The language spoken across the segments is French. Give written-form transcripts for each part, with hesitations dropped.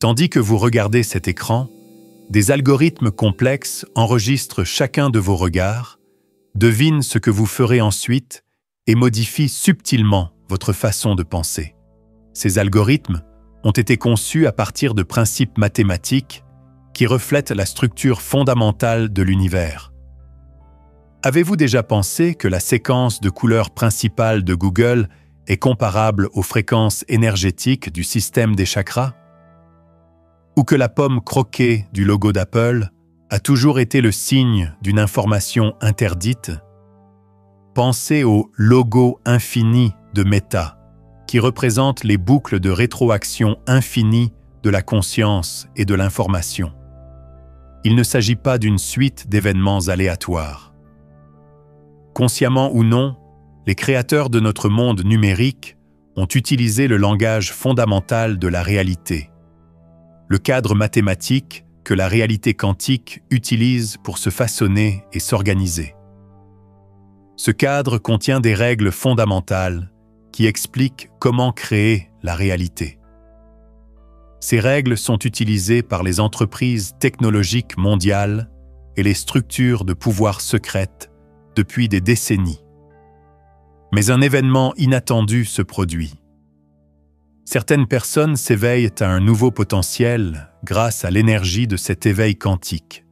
Tandis que vous regardez cet écran, des algorithmes complexes enregistrent chacun de vos regards, devinent ce que vous ferez ensuite et modifient subtilement votre façon de penser. Ces algorithmes ont été conçus à partir de principes mathématiques qui reflètent la structure fondamentale de l'univers. Avez-vous déjà pensé que la séquence de couleurs principale de Google est comparable aux fréquences énergétiques du système des chakras? Ou que la pomme croquée du logo d'Apple a toujours été le signe d'une information interdite? Pensez au logo infini de Meta, qui représente les boucles de rétroaction infinies de la conscience et de l'information. Il ne s'agit pas d'une suite d'événements aléatoires. Consciemment ou non, les créateurs de notre monde numérique ont utilisé le langage fondamental de la réalité, le cadre mathématique que la réalité quantique utilise pour se façonner et s'organiser. Ce cadre contient des règles fondamentales qui expliquent comment créer la réalité. Ces règles sont utilisées par les entreprises technologiques mondiales et les structures de pouvoir secrètes depuis des décennies. Mais un événement inattendu se produit. Certaines personnes s'éveillent à un nouveau potentiel grâce à l'énergie de cet éveil quantique.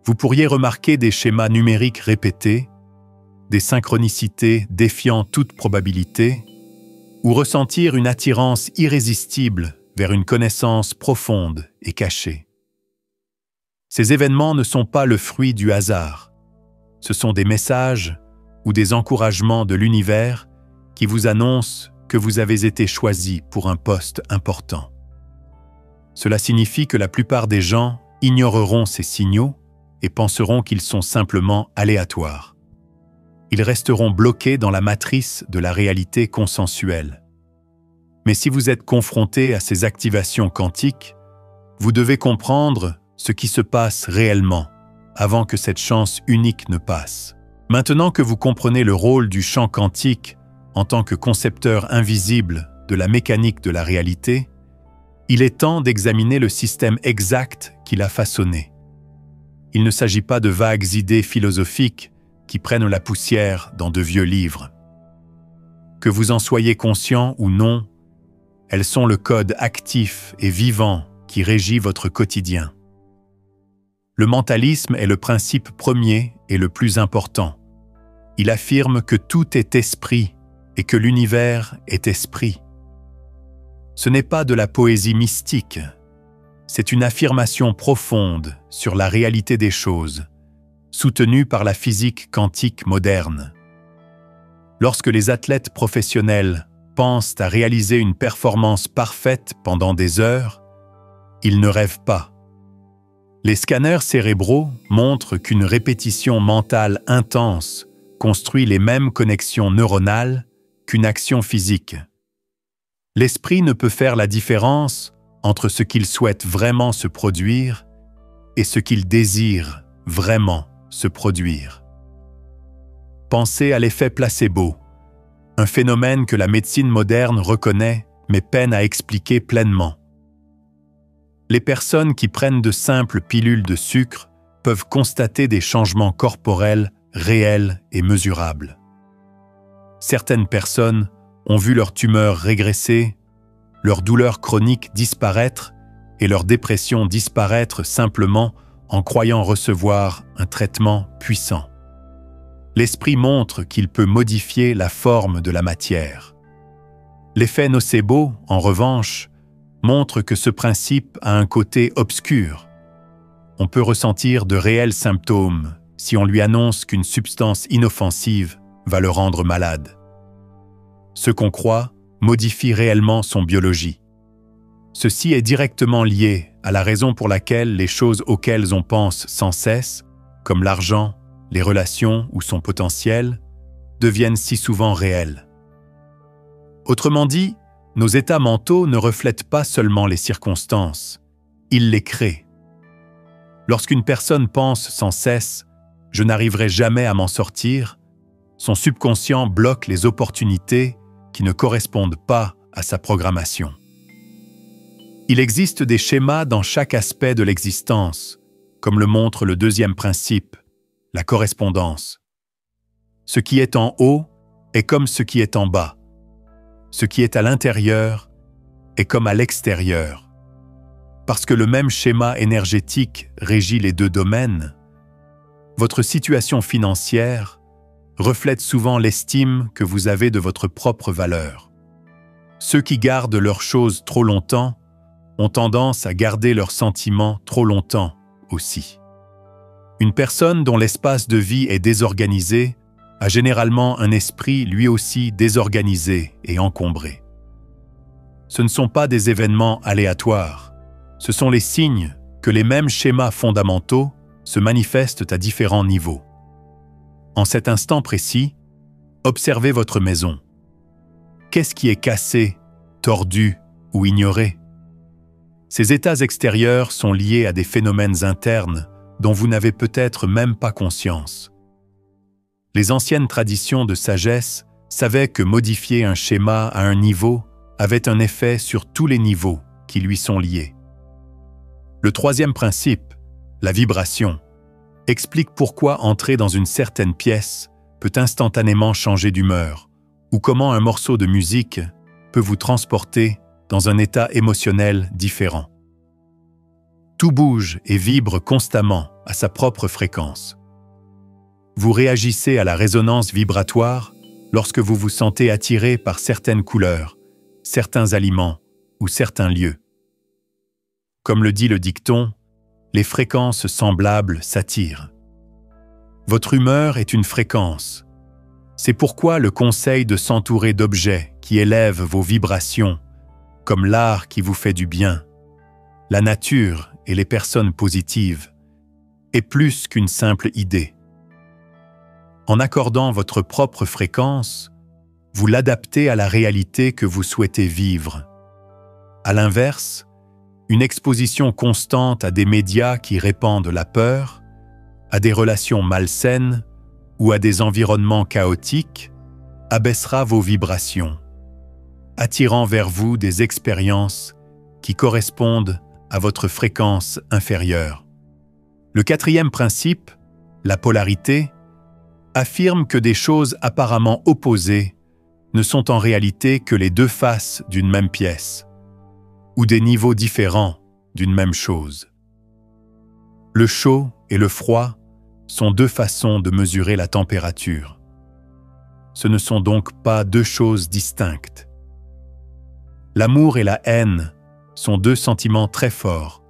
Vous pourriez remarquer des schémas numériques répétés, des synchronicités défiant toute probabilité, ou ressentir une attirance irrésistible vers une connaissance profonde et cachée. Ces événements ne sont pas le fruit du hasard. Ce sont des messages ou des encouragements de l'univers qui vous annoncent que vous avez été choisi pour un poste important. Cela signifie que la plupart des gens ignoreront ces signaux et penseront qu'ils sont simplement aléatoires. Ils resteront bloqués dans la matrice de la réalité consensuelle. Mais si vous êtes confronté à ces activations quantiques, vous devez comprendre ce qui se passe réellement avant que cette chance unique ne passe. Maintenant que vous comprenez le rôle du champ quantique en tant que concepteur invisible de la mécanique de la réalité, il est temps d'examiner le système exact qu'il a façonné. Il ne s'agit pas de vagues idées philosophiques qui prennent la poussière dans de vieux livres. Que vous en soyez conscient ou non, elles sont le code actif et vivant qui régit votre quotidien. Le mentalisme est le principe premier et le plus important. Il affirme que tout est esprit et que l'univers est esprit. Ce n'est pas de la poésie mystique, c'est une affirmation profonde sur la réalité des choses, soutenue par la physique quantique moderne. Lorsque les athlètes professionnels pensent à réaliser une performance parfaite pendant des heures, ils ne rêvent pas. Les scanners cérébraux montrent qu'une répétition mentale intense construit les mêmes connexions neuronales qu'une action physique. L'esprit ne peut faire la différence entre ce qu'il souhaite vraiment se produire et ce qu'il désire vraiment se produire. Pensez à l'effet placebo, un phénomène que la médecine moderne reconnaît mais peine à expliquer pleinement. Les personnes qui prennent de simples pilules de sucre peuvent constater des changements corporels réels et mesurables. Certaines personnes ont vu leur tumeur régresser, leur douleur chronique disparaître et leur dépression disparaître simplement en croyant recevoir un traitement puissant. L'esprit montre qu'il peut modifier la forme de la matière. L'effet nocebo, en revanche, montre que ce principe a un côté obscur. On peut ressentir de réels symptômes si on lui annonce qu'une substance inoffensive va le rendre malade. Ce qu'on croit modifie réellement son biologie. Ceci est directement lié à la raison pour laquelle les choses auxquelles on pense sans cesse, comme l'argent, les relations ou son potentiel, deviennent si souvent réelles. Autrement dit, nos états mentaux ne reflètent pas seulement les circonstances, ils les créent. Lorsqu'une personne pense sans cesse « je n'arriverai jamais à m'en sortir », son subconscient bloque les opportunités qui ne correspondent pas à sa programmation. Il existe des schémas dans chaque aspect de l'existence, comme le montre le deuxième principe, la correspondance. Ce qui est en haut est comme ce qui est en bas. Ce qui est à l'intérieur est comme à l'extérieur. Parce que le même schéma énergétique régit les deux domaines, votre situation financière reflète souvent l'estime que vous avez de votre propre valeur. Ceux qui gardent leurs choses trop longtemps ont tendance à garder leurs sentiments trop longtemps aussi. Une personne dont l'espace de vie est désorganisé a généralement un esprit lui aussi désorganisé et encombré. Ce ne sont pas des événements aléatoires, ce sont les signes que les mêmes schémas fondamentaux se manifestent à différents niveaux. En cet instant précis, observez votre maison. Qu'est-ce qui est cassé, tordu ou ignoré? Ces états extérieurs sont liés à des phénomènes internes dont vous n'avez peut-être même pas conscience. Les anciennes traditions de sagesse savaient que modifier un schéma à un niveau avait un effet sur tous les niveaux qui lui sont liés. Le troisième principe, la vibration, explique pourquoi entrer dans une certaine pièce peut instantanément changer d'humeur, ou comment un morceau de musique peut vous transporter dans un état émotionnel différent. Tout bouge et vibre constamment à sa propre fréquence. Vous réagissez à la résonance vibratoire lorsque vous vous sentez attiré par certaines couleurs, certains aliments ou certains lieux. Comme le dit le dicton, les fréquences semblables s'attirent. Votre humeur est une fréquence. C'est pourquoi le conseil de s'entourer d'objets qui élèvent vos vibrations, comme l'art qui vous fait du bien, la nature et les personnes positives, est plus qu'une simple idée. En accordant votre propre fréquence, vous l'adaptez à la réalité que vous souhaitez vivre. À l'inverse, une exposition constante à des médias qui répandent la peur, à des relations malsaines ou à des environnements chaotiques abaissera vos vibrations, attirant vers vous des expériences qui correspondent à votre fréquence inférieure. Le quatrième principe, la polarité, affirme que des choses apparemment opposées ne sont en réalité que les deux faces d'une même pièce, ou des niveaux différents d'une même chose. Le chaud et le froid sont deux façons de mesurer la température. Ce ne sont donc pas deux choses distinctes. L'amour et la haine sont deux sentiments très forts,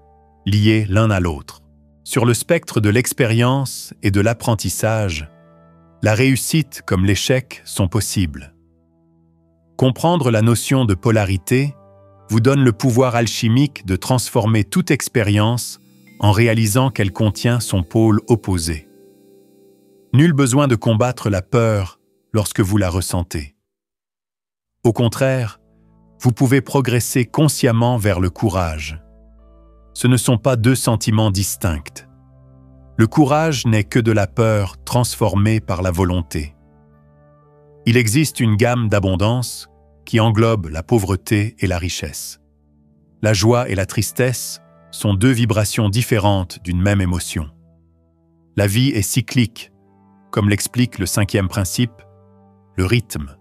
liés l'un à l'autre. Sur le spectre de l'expérience et de l'apprentissage, la réussite comme l'échec sont possibles. Comprendre la notion de polarité vous donne le pouvoir alchimique de transformer toute expérience en réalisant qu'elle contient son pôle opposé. Nul besoin de combattre la peur lorsque vous la ressentez. Au contraire, vous pouvez progresser consciemment vers le courage. Ce ne sont pas deux sentiments distincts. Le courage n'est que de la peur transformée par la volonté. Il existe une gamme d'abondance qui englobe la pauvreté et la richesse. La joie et la tristesse sont deux vibrations différentes d'une même émotion. La vie est cyclique, comme l'explique le cinquième principe, le rythme.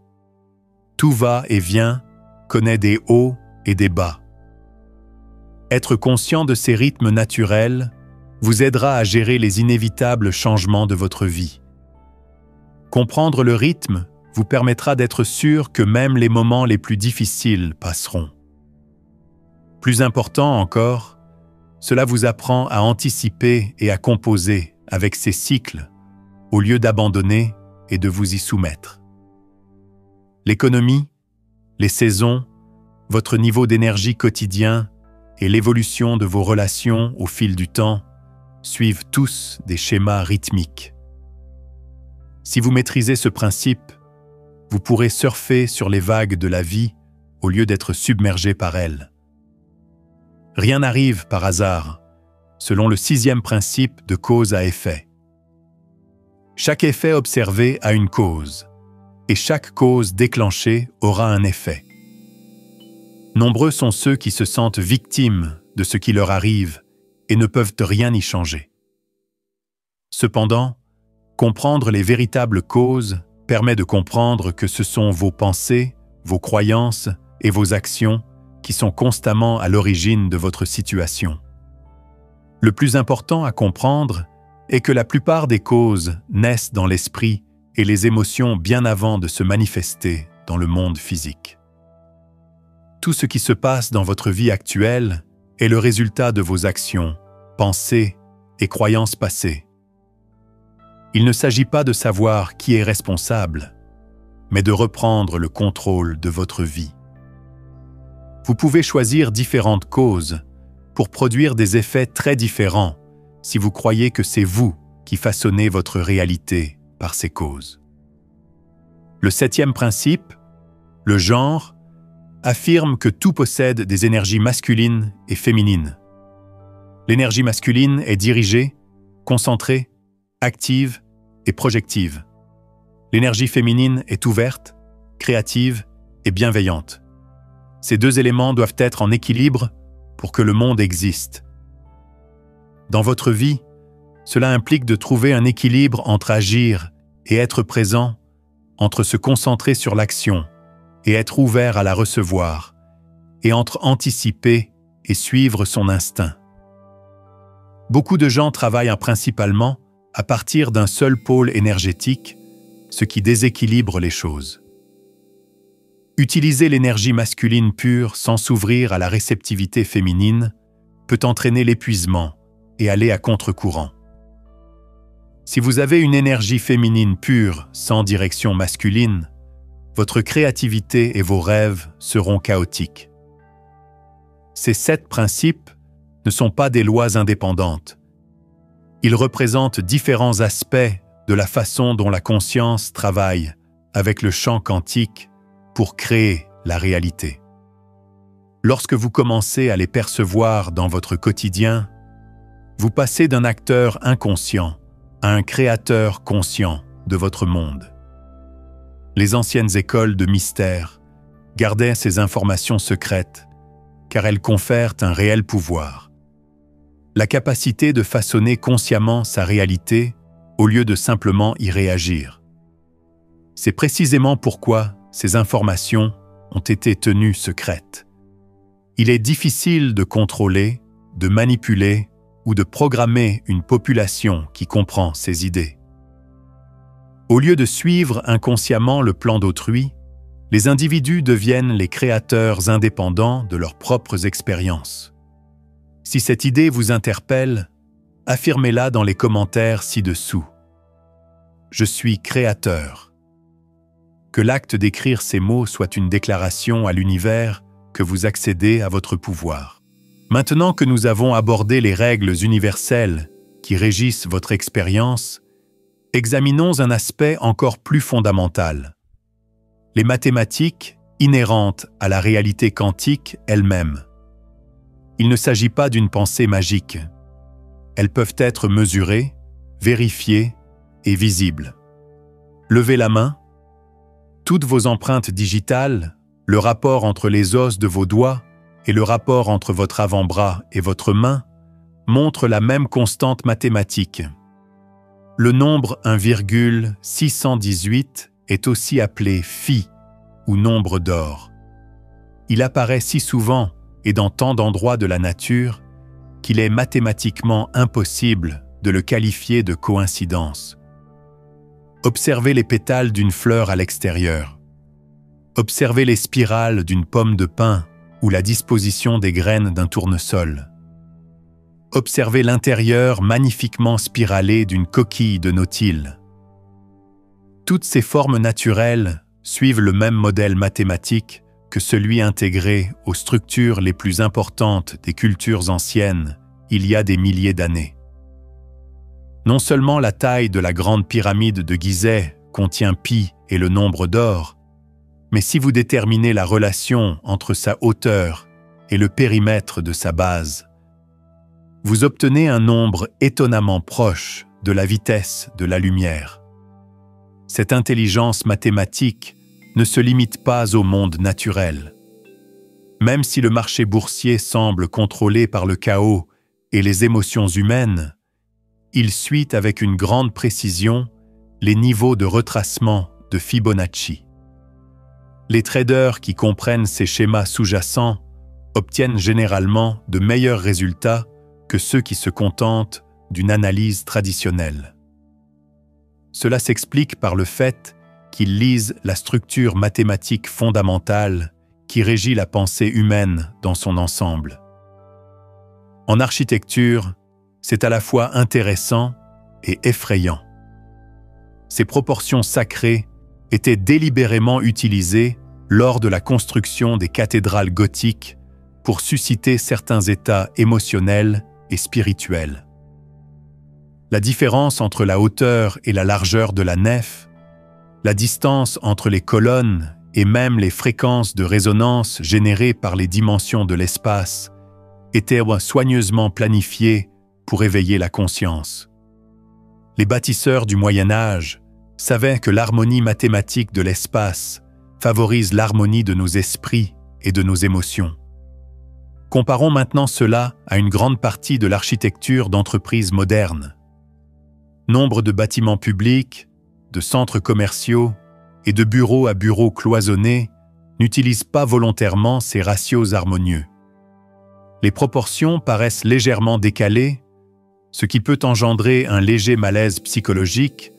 Tout va et vient, connaît des hauts et des bas. Être conscient de ces rythmes naturels vous aidera à gérer les inévitables changements de votre vie. Comprendre le rythme vous permettra d'être sûr que même les moments les plus difficiles passeront. Plus important encore, cela vous apprend à anticiper et à composer avec ces cycles au lieu d'abandonner et de vous y soumettre. L'économie, les saisons, votre niveau d'énergie quotidien et l'évolution de vos relations au fil du temps suivent tous des schémas rythmiques. Si vous maîtrisez ce principe, vous pourrez surfer sur les vagues de la vie au lieu d'être submergé par elles. Rien n'arrive par hasard, selon le sixième principe de cause à effet. Chaque effet observé a une cause, et chaque cause déclenchée aura un effet. Nombreux sont ceux qui se sentent victimes de ce qui leur arrive et ne peuvent rien y changer. Cependant, comprendre les véritables causes permet de comprendre que ce sont vos pensées, vos croyances et vos actions qui sont constamment à l'origine de votre situation. Le plus important à comprendre est que la plupart des causes naissent dans l'esprit et les émotions bien avant de se manifester dans le monde physique. Tout ce qui se passe dans votre vie actuelle est le résultat de vos actions, pensées et croyances passées. Il ne s'agit pas de savoir qui est responsable, mais de reprendre le contrôle de votre vie. Vous pouvez choisir différentes causes pour produire des effets très différents si vous croyez que c'est vous qui façonnez votre réalité par ces causes. Le 7e principe, le genre, affirme que tout possède des énergies masculines et féminines. L'énergie masculine est dirigée, concentrée, active et projective. L'énergie féminine est ouverte, créative et bienveillante. Ces deux éléments doivent être en équilibre pour que le monde existe. Dans votre vie, cela implique de trouver un équilibre entre agir et être présent, entre se concentrer sur l'action et être ouvert à la recevoir, et entre anticiper et suivre son instinct. Beaucoup de gens travaillent principalement à partir d'un seul pôle énergétique, ce qui déséquilibre les choses. Utiliser l'énergie masculine pure sans s'ouvrir à la réceptivité féminine peut entraîner l'épuisement et aller à contre-courant. Si vous avez une énergie féminine pure sans direction masculine, votre créativité et vos rêves seront chaotiques. Ces 7 principes ne sont pas des lois indépendantes. Ils représentent différents aspects de la façon dont la conscience travaille avec le champ quantique pour créer la réalité. Lorsque vous commencez à les percevoir dans votre quotidien, vous passez d'un acteur inconscient à un créateur conscient de votre monde. Les anciennes écoles de mystère gardaient ces informations secrètes car elles confèrent un réel pouvoir. La capacité de façonner consciemment sa réalité au lieu de simplement y réagir. C'est précisément pourquoi ces informations ont été tenues secrètes. Il est difficile de contrôler, de manipuler ou de programmer une population qui comprend ces idées. Au lieu de suivre inconsciemment le plan d'autrui, les individus deviennent les créateurs indépendants de leurs propres expériences. Si cette idée vous interpelle, affirmez-la dans les commentaires ci-dessous. Je suis créateur. Que l'acte d'écrire ces mots soit une déclaration à l'univers que vous accédez à votre pouvoir. Maintenant que nous avons abordé les règles universelles qui régissent votre expérience, examinons un aspect encore plus fondamental. Les mathématiques inhérentes à la réalité quantique elle-même. Il ne s'agit pas d'une pensée magique. Elles peuvent être mesurées, vérifiées et visibles. Levez la main. Toutes vos empreintes digitales, le rapport entre les os de vos doigts et le rapport entre votre avant-bras et votre main montrent la même constante mathématique. Le nombre 1,618 est aussi appelé phi ou nombre d'or. Il apparaît si souvent et dans tant d'endroits de la nature qu'il est mathématiquement impossible de le qualifier de coïncidence. Observez les pétales d'une fleur à l'extérieur. Observez les spirales d'une pomme de pin ou la disposition des graines d'un tournesol. Observez l'intérieur magnifiquement spiralé d'une coquille de nautile. Toutes ces formes naturelles suivent le même modèle mathématique que celui intégré aux structures les plus importantes des cultures anciennes il y a des milliers d'années. Non seulement la taille de la grande pyramide de Gizeh contient pi et le nombre d'or, mais si vous déterminez la relation entre sa hauteur et le périmètre de sa base, vous obtenez un nombre étonnamment proche de la vitesse de la lumière. Cette intelligence mathématique ne se limite pas au monde naturel. Même si le marché boursier semble contrôlé par le chaos et les émotions humaines, il suit avec une grande précision les niveaux de retracement de Fibonacci. Les traders qui comprennent ces schémas sous-jacents obtiennent généralement de meilleurs résultats que ceux qui se contentent d'une analyse traditionnelle. Cela s'explique par le fait qu'ils lisent la structure mathématique fondamentale qui régit la pensée humaine dans son ensemble. En architecture, c'est à la fois intéressant et effrayant. Ces proportions sacrées étaient délibérément utilisées lors de la construction des cathédrales gothiques pour susciter certains états émotionnels et spirituels. La différence entre la hauteur et la largeur de la nef, la distance entre les colonnes et même les fréquences de résonance générées par les dimensions de l'espace étaient soigneusement planifiées pour éveiller la conscience. Les bâtisseurs du Moyen Âge savaient que l'harmonie mathématique de l'espace favorise l'harmonie de nos esprits et de nos émotions. Comparons maintenant cela à une grande partie de l'architecture d'entreprises modernes. Nombre de bâtiments publics, de centres commerciaux et de bureaux à bureaux cloisonnés n'utilisent pas volontairement ces ratios harmonieux. Les proportions paraissent légèrement décalées, ce qui peut engendrer un léger malaise psychologique,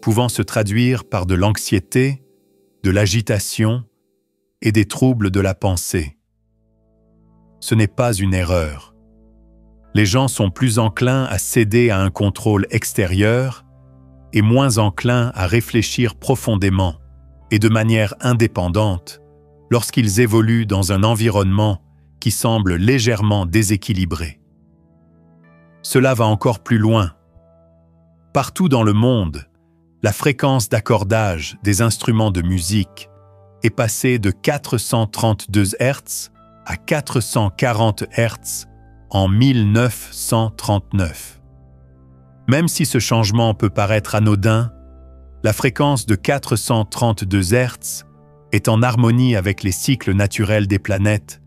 pouvant se traduire par de l'anxiété, de l'agitation et des troubles de la pensée. Ce n'est pas une erreur. Les gens sont plus enclins à céder à un contrôle extérieur et moins enclins à réfléchir profondément et de manière indépendante lorsqu'ils évoluent dans un environnement qui semble légèrement déséquilibré. Cela va encore plus loin. Partout dans le monde, la fréquence d'accordage des instruments de musique est passée de 432 Hz à 440 Hz en 1939. Même si ce changement peut paraître anodin, la fréquence de 432 Hz est en harmonie avec les cycles naturels des planètes,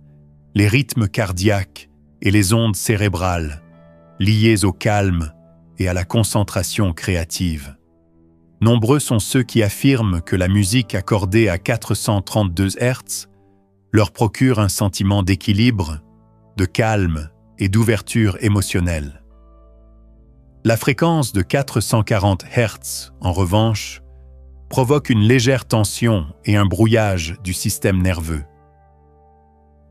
les rythmes cardiaques et les ondes cérébrales, liées au calme et à la concentration créative. Nombreux sont ceux qui affirment que la musique accordée à 432 Hz leur procure un sentiment d'équilibre, de calme et d'ouverture émotionnelle. La fréquence de 440 Hz, en revanche, provoque une légère tension et un brouillage du système nerveux.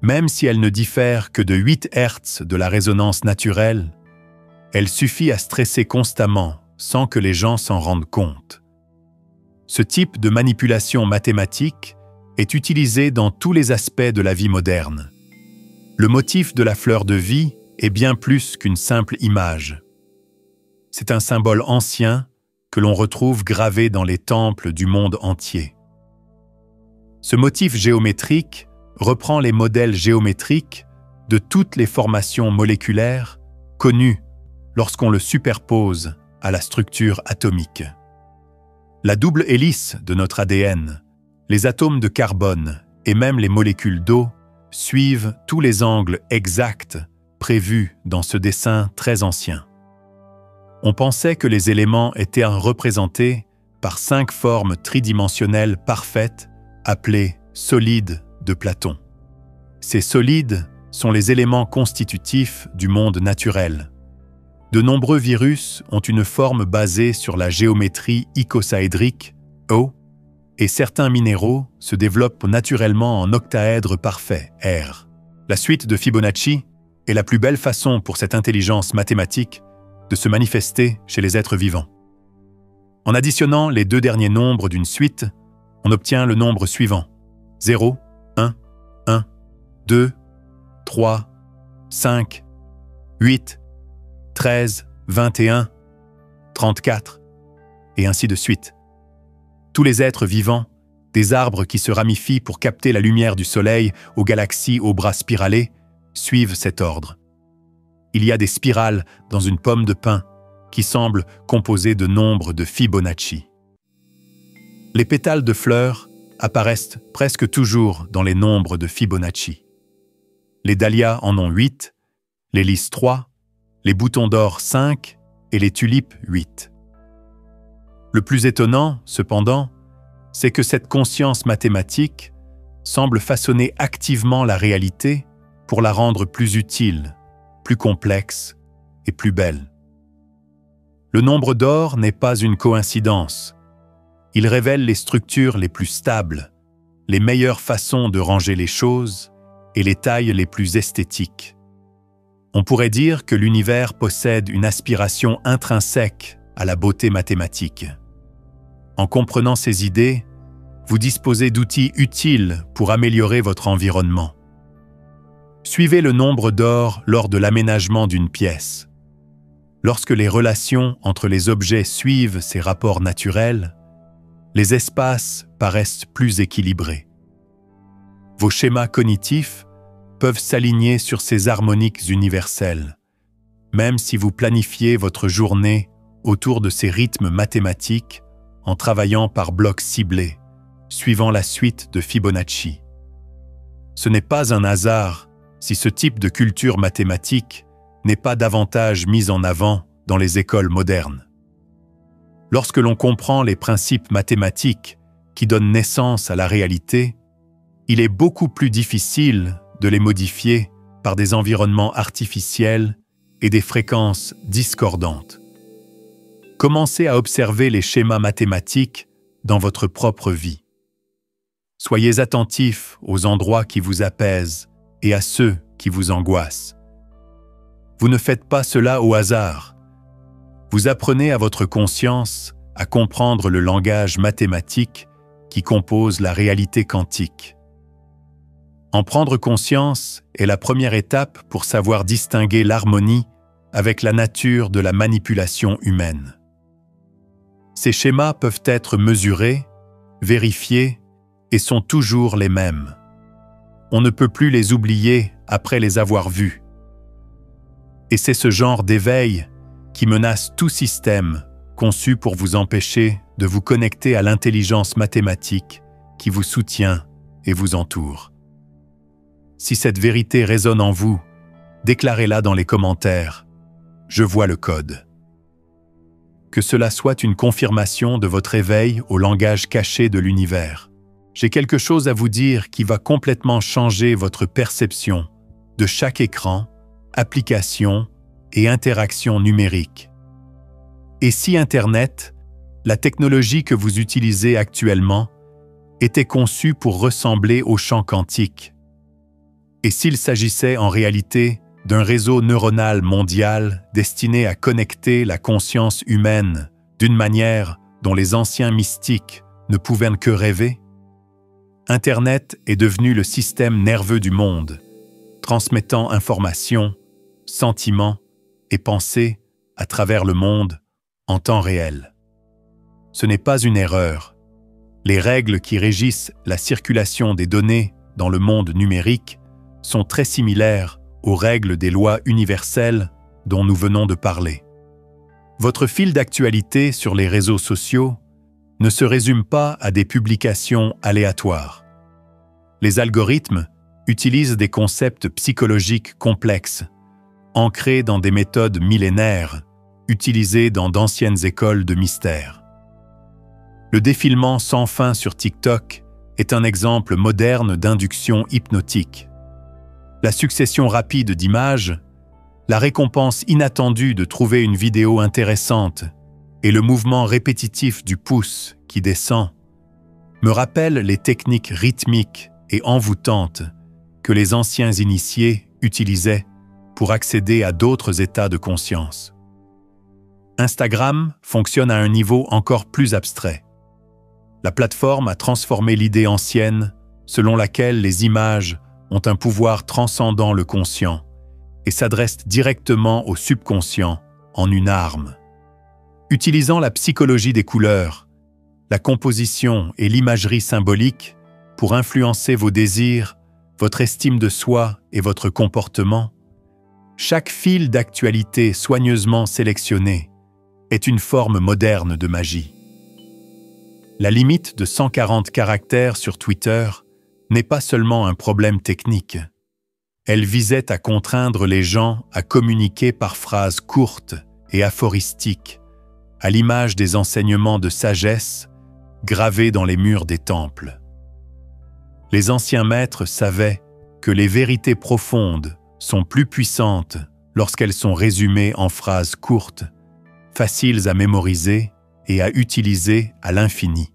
Même si elle ne diffère que de 8 Hz de la résonance naturelle, elle suffit à stresser constamment sans que les gens s'en rendent compte. Ce type de manipulation mathématique est utilisé dans tous les aspects de la vie moderne. Le motif de la fleur de vie est bien plus qu'une simple image. C'est un symbole ancien que l'on retrouve gravé dans les temples du monde entier. Ce motif géométrique reprend les modèles géométriques de toutes les formations moléculaires connues lorsqu'on le superpose à la structure atomique. La double hélice de notre ADN, les atomes de carbone et même les molécules d'eau suivent tous les angles exacts prévus dans ce dessin très ancien. On pensait que les éléments étaient représentés par 5 formes tridimensionnelles parfaites appelées solides de Platon. Ces solides sont les éléments constitutifs du monde naturel. De nombreux virus ont une forme basée sur la géométrie icosahédrique, O, et certains minéraux se développent naturellement en octaèdre parfait, R. La suite de Fibonacci est la plus belle façon pour cette intelligence mathématique de se manifester chez les êtres vivants. En additionnant les 2 derniers nombres d'une suite, on obtient le nombre suivant: 0, 1, 1, 2, 3, 5, 8, 13, 21, 34, et ainsi de suite. Tous les êtres vivants, des arbres qui se ramifient pour capter la lumière du soleil aux galaxies aux bras spiralés, suivent cet ordre. Il y a des spirales dans une pomme de pin qui semblent composées de nombres de Fibonacci. Les pétales de fleurs apparaissent presque toujours dans les nombres de Fibonacci. Les dahlias en ont 8, les lys 3, les boutons d'or 5 et les tulipes 8. Le plus étonnant, cependant, c'est que cette conscience mathématique semble façonner activement la réalité pour la rendre plus utile, plus complexe et plus belle. Le nombre d'or n'est pas une coïncidence. Il révèle les structures les plus stables, les meilleures façons de ranger les choses et les tailles les plus esthétiques. On pourrait dire que l'univers possède une aspiration intrinsèque à la beauté mathématique. En comprenant ces idées, vous disposez d'outils utiles pour améliorer votre environnement. Suivez le nombre d'or lors de l'aménagement d'une pièce. Lorsque les relations entre les objets suivent ces rapports naturels, les espaces paraissent plus équilibrés. Vos schémas cognitifs peuvent s'aligner sur ces harmoniques universelles, même si vous planifiez votre journée autour de ces rythmes mathématiques en travaillant par blocs ciblés, suivant la suite de Fibonacci. Ce n'est pas un hasard si ce type de culture mathématique n'est pas davantage mis en avant dans les écoles modernes. Lorsque l'on comprend les principes mathématiques qui donnent naissance à la réalité, il est beaucoup plus difficile de les modifier par des environnements artificiels et des fréquences discordantes. Commencez à observer les schémas mathématiques dans votre propre vie. Soyez attentifs aux endroits qui vous apaisent et à ceux qui vous angoissent. Vous ne faites pas cela au hasard. Vous apprenez à votre conscience à comprendre le langage mathématique qui compose la réalité quantique. En prendre conscience est la première étape pour savoir distinguer l'harmonie avec la nature de la manipulation humaine. Ces schémas peuvent être mesurés, vérifiés et sont toujours les mêmes. On ne peut plus les oublier après les avoir vus. Et c'est ce genre d'éveil qui menace tout système conçu pour vous empêcher de vous connecter à l'intelligence mathématique qui vous soutient et vous entoure. Si cette vérité résonne en vous, déclarez-la dans les commentaires. Je vois le code. Que cela soit une confirmation de votre éveil au langage caché de l'univers. J'ai quelque chose à vous dire qui va complètement changer votre perception de chaque écran, application et interaction numérique. Et si Internet, la technologie que vous utilisez actuellement, était conçue pour ressembler au champ quantique? Et s'il s'agissait en réalité d'un réseau neuronal mondial destiné à connecter la conscience humaine d'une manière dont les anciens mystiques ne pouvaient que rêver? Internet est devenu le système nerveux du monde, transmettant informations, sentiments et pensées à travers le monde en temps réel. Ce n'est pas une erreur. Les règles qui régissent la circulation des données dans le monde numérique sont très similaires aux règles des lois universelles dont nous venons de parler. Votre fil d'actualité sur les réseaux sociaux ne se résume pas à des publications aléatoires. Les algorithmes utilisent des concepts psychologiques complexes, ancrés dans des méthodes millénaires, utilisées dans d'anciennes écoles de mystère. Le défilement sans fin sur TikTok est un exemple moderne d'induction hypnotique. La succession rapide d'images, la récompense inattendue de trouver une vidéo intéressante et le mouvement répétitif du pouce qui descend me rappellent les techniques rythmiques et envoûtantes que les anciens initiés utilisaient pour accéder à d'autres états de conscience. Instagram fonctionne à un niveau encore plus abstrait. La plateforme a transformé l'idée ancienne selon laquelle les images ont un pouvoir transcendant le conscient et s'adressent directement au subconscient en une arme. Utilisant la psychologie des couleurs, la composition et l'imagerie symbolique pour influencer vos désirs, votre estime de soi et votre comportement, chaque fil d'actualité soigneusement sélectionné est une forme moderne de magie. La limite de 140 caractères sur Twitter n'est pas seulement un problème technique. Elle visait à contraindre les gens à communiquer par phrases courtes et aphoristiques, à l'image des enseignements de sagesse gravés dans les murs des temples. Les anciens maîtres savaient que les vérités profondes sont plus puissantes lorsqu'elles sont résumées en phrases courtes, faciles à mémoriser et à utiliser à l'infini.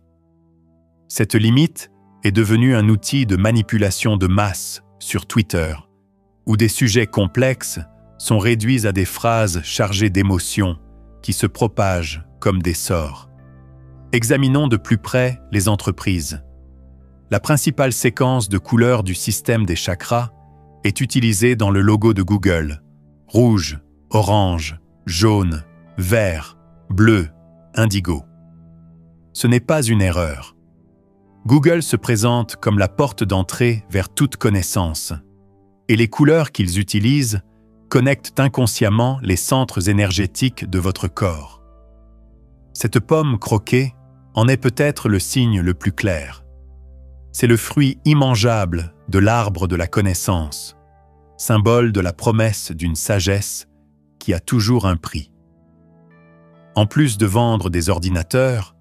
Cette limite est devenue un outil de manipulation de masse sur Twitter, où des sujets complexes sont réduits à des phrases chargées d'émotions qui se propagent comme des sorts. Examinons de plus près les entreprises. La principale séquence de couleurs du système des chakras est utilisée dans le logo de Google. Rouge, orange, jaune, vert, bleu, indigo. Ce n'est pas une erreur. Google se présente comme la porte d'entrée vers toute connaissance, et les couleurs qu'ils utilisent connectent inconsciemment les centres énergétiques de votre corps. Cette pomme croquée en est peut-être le signe le plus clair. C'est le fruit immangeable de l'arbre de la connaissance, symbole de la promesse d'une sagesse qui a toujours un prix. En plus de vendre des ordinateurs,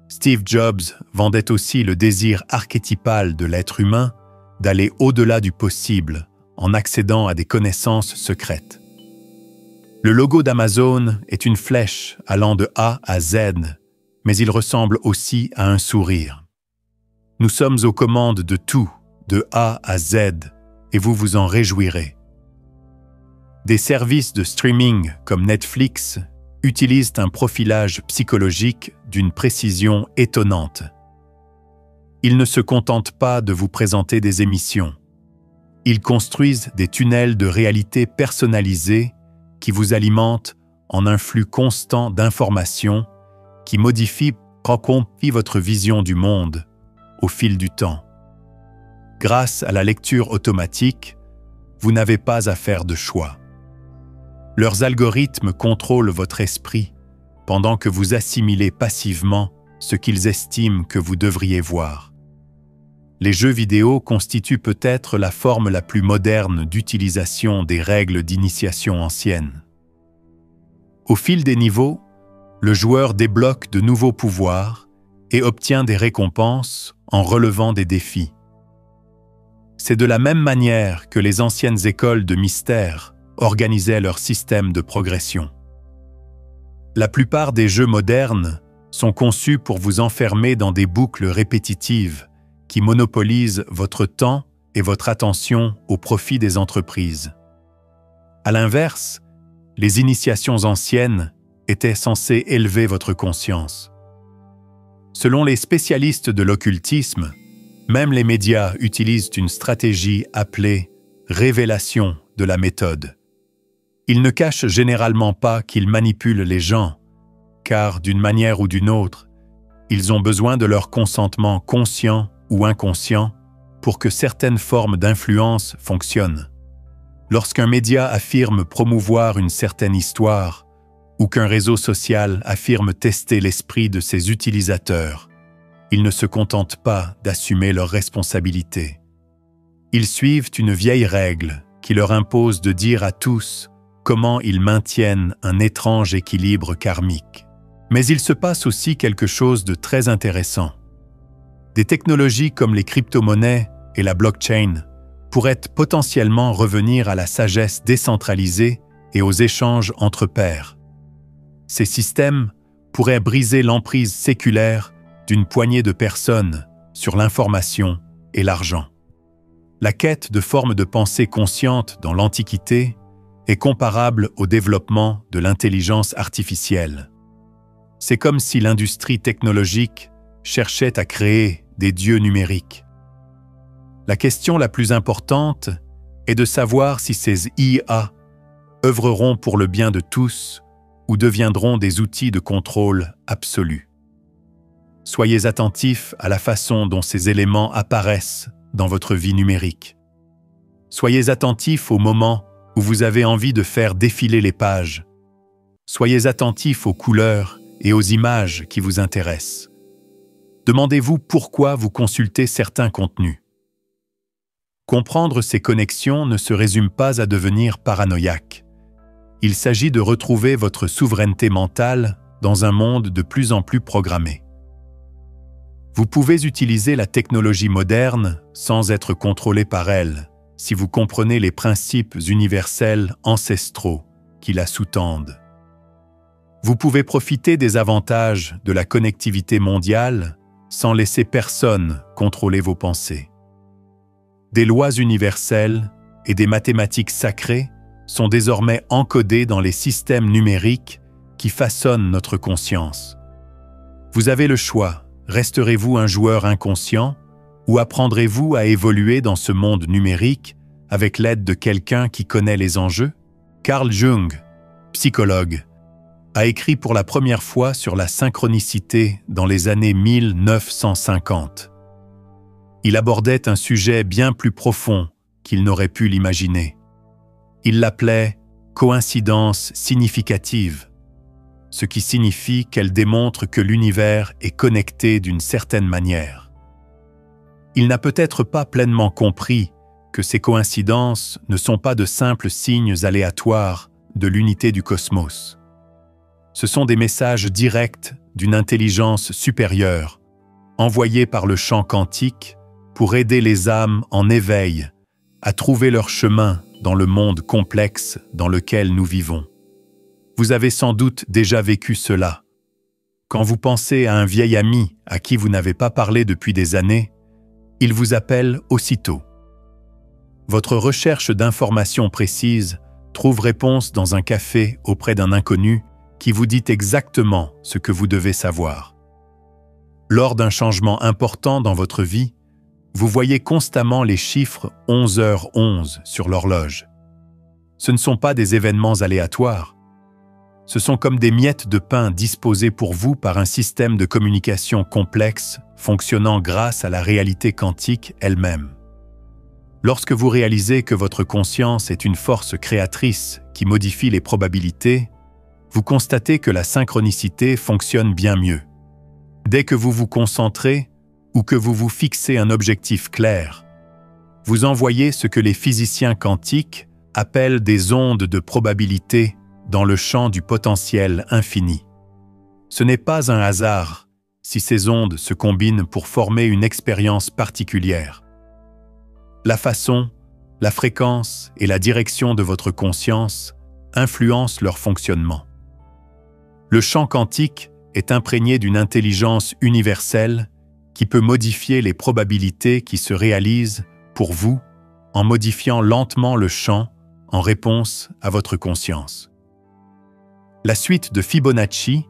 Steve Jobs vendait aussi le désir archétypal de l'être humain d'aller au-delà du possible en accédant à des connaissances secrètes. Le logo d'Amazon est une flèche allant de A à Z, mais il ressemble aussi à un sourire. Nous sommes aux commandes de tout, de A à Z, et vous vous en réjouirez. Des services de streaming comme Netflix utilisent un profilage psychologique d'une précision étonnante. Ils ne se contentent pas de vous présenter des émissions. Ils construisent des tunnels de réalité personnalisés qui vous alimentent en un flux constant d'informations qui modifient votre vision du monde au fil du temps. Grâce à la lecture automatique, vous n'avez pas à faire de choix. Leurs algorithmes contrôlent votre esprit pendant que vous assimilez passivement ce qu'ils estiment que vous devriez voir. Les jeux vidéo constituent peut-être la forme la plus moderne d'utilisation des règles d'initiation anciennes. Au fil des niveaux, le joueur débloque de nouveaux pouvoirs et obtient des récompenses en relevant des défis. C'est de la même manière que les anciennes écoles de mystère organisaient leur système de progression. La plupart des jeux modernes sont conçus pour vous enfermer dans des boucles répétitives qui monopolisent votre temps et votre attention au profit des entreprises. À l'inverse, les initiations anciennes étaient censées élever votre conscience. Selon les spécialistes de l'occultisme, même les médias utilisent une stratégie appelée « révélation de la méthode ». Ils ne cachent généralement pas qu'ils manipulent les gens, car d'une manière ou d'une autre, ils ont besoin de leur consentement conscient ou inconscient pour que certaines formes d'influence fonctionnent. Lorsqu'un média affirme promouvoir une certaine histoire, ou qu'un réseau social affirme tester l'esprit de ses utilisateurs, ils ne se contentent pas d'assumer leurs responsabilités. Ils suivent une vieille règle qui leur impose de dire à tous comment ils maintiennent un étrange équilibre karmique. Mais il se passe aussi quelque chose de très intéressant. Des technologies comme les crypto-monnaies et la blockchain pourraient potentiellement revenir à la sagesse décentralisée et aux échanges entre pairs. Ces systèmes pourraient briser l'emprise séculaire d'une poignée de personnes sur l'information et l'argent. La quête de formes de pensée consciente dans l'Antiquité est comparable au développement de l'intelligence artificielle. C'est comme si l'industrie technologique cherchait à créer des dieux numériques. La question la plus importante est de savoir si ces IA œuvreront pour le bien de tous ou deviendront des outils de contrôle absolu. Soyez attentifs à la façon dont ces éléments apparaissent dans votre vie numérique. Soyez attentifs au moment où vous avez envie de faire défiler les pages. Soyez attentifs aux couleurs et aux images qui vous intéressent. Demandez-vous pourquoi vous consultez certains contenus. Comprendre ces connexions ne se résume pas à devenir paranoïaque. Il s'agit de retrouver votre souveraineté mentale dans un monde de plus en plus programmé. Vous pouvez utiliser la technologie moderne sans être contrôlé par elle, si vous comprenez les principes universels ancestraux qui la sous-tendent. Vous pouvez profiter des avantages de la connectivité mondiale sans laisser personne contrôler vos pensées. Des lois universelles et des mathématiques sacrées sont désormais encodées dans les systèmes numériques qui façonnent notre conscience. Vous avez le choix, resterez-vous un joueur inconscient ou apprendrez-vous à évoluer dans ce monde numérique avec l'aide de quelqu'un qui connaît les enjeux? Carl Jung, psychologue, a écrit pour la première fois sur la synchronicité dans les années 1950. Il abordait un sujet bien plus profond qu'il n'aurait pu l'imaginer. Il l'appelait « coïncidence significative », ce qui signifie qu'elle démontre que l'univers est connecté d'une certaine manière. Il n'a peut-être pas pleinement compris que ces coïncidences ne sont pas de simples signes aléatoires de l'unité du cosmos. Ce sont des messages directs d'une intelligence supérieure, envoyés par le champ quantique pour aider les âmes en éveil à trouver leur chemin dans le monde complexe dans lequel nous vivons. Vous avez sans doute déjà vécu cela. Quand vous pensez à un vieil ami à qui vous n'avez pas parlé depuis des années, il vous appelle aussitôt. Votre recherche d'informations précises trouve réponse dans un café auprès d'un inconnu qui vous dit exactement ce que vous devez savoir. Lors d'un changement important dans votre vie, vous voyez constamment les chiffres 11h11 sur l'horloge. Ce ne sont pas des événements aléatoires. Ce sont comme des miettes de pain disposées pour vous par un système de communication complexe fonctionnant grâce à la réalité quantique elle-même. Lorsque vous réalisez que votre conscience est une force créatrice qui modifie les probabilités, vous constatez que la synchronicité fonctionne bien mieux. Dès que vous vous concentrez ou que vous vous fixez un objectif clair, vous envoyez ce que les physiciens quantiques appellent des ondes de probabilité dans le champ du potentiel infini. Ce n'est pas un hasard si ces ondes se combinent pour former une expérience particulière. La façon, la fréquence et la direction de votre conscience influencent leur fonctionnement. Le champ quantique est imprégné d'une intelligence universelle qui peut modifier les probabilités qui se réalisent pour vous en modifiant lentement le champ en réponse à votre conscience. La suite de Fibonacci,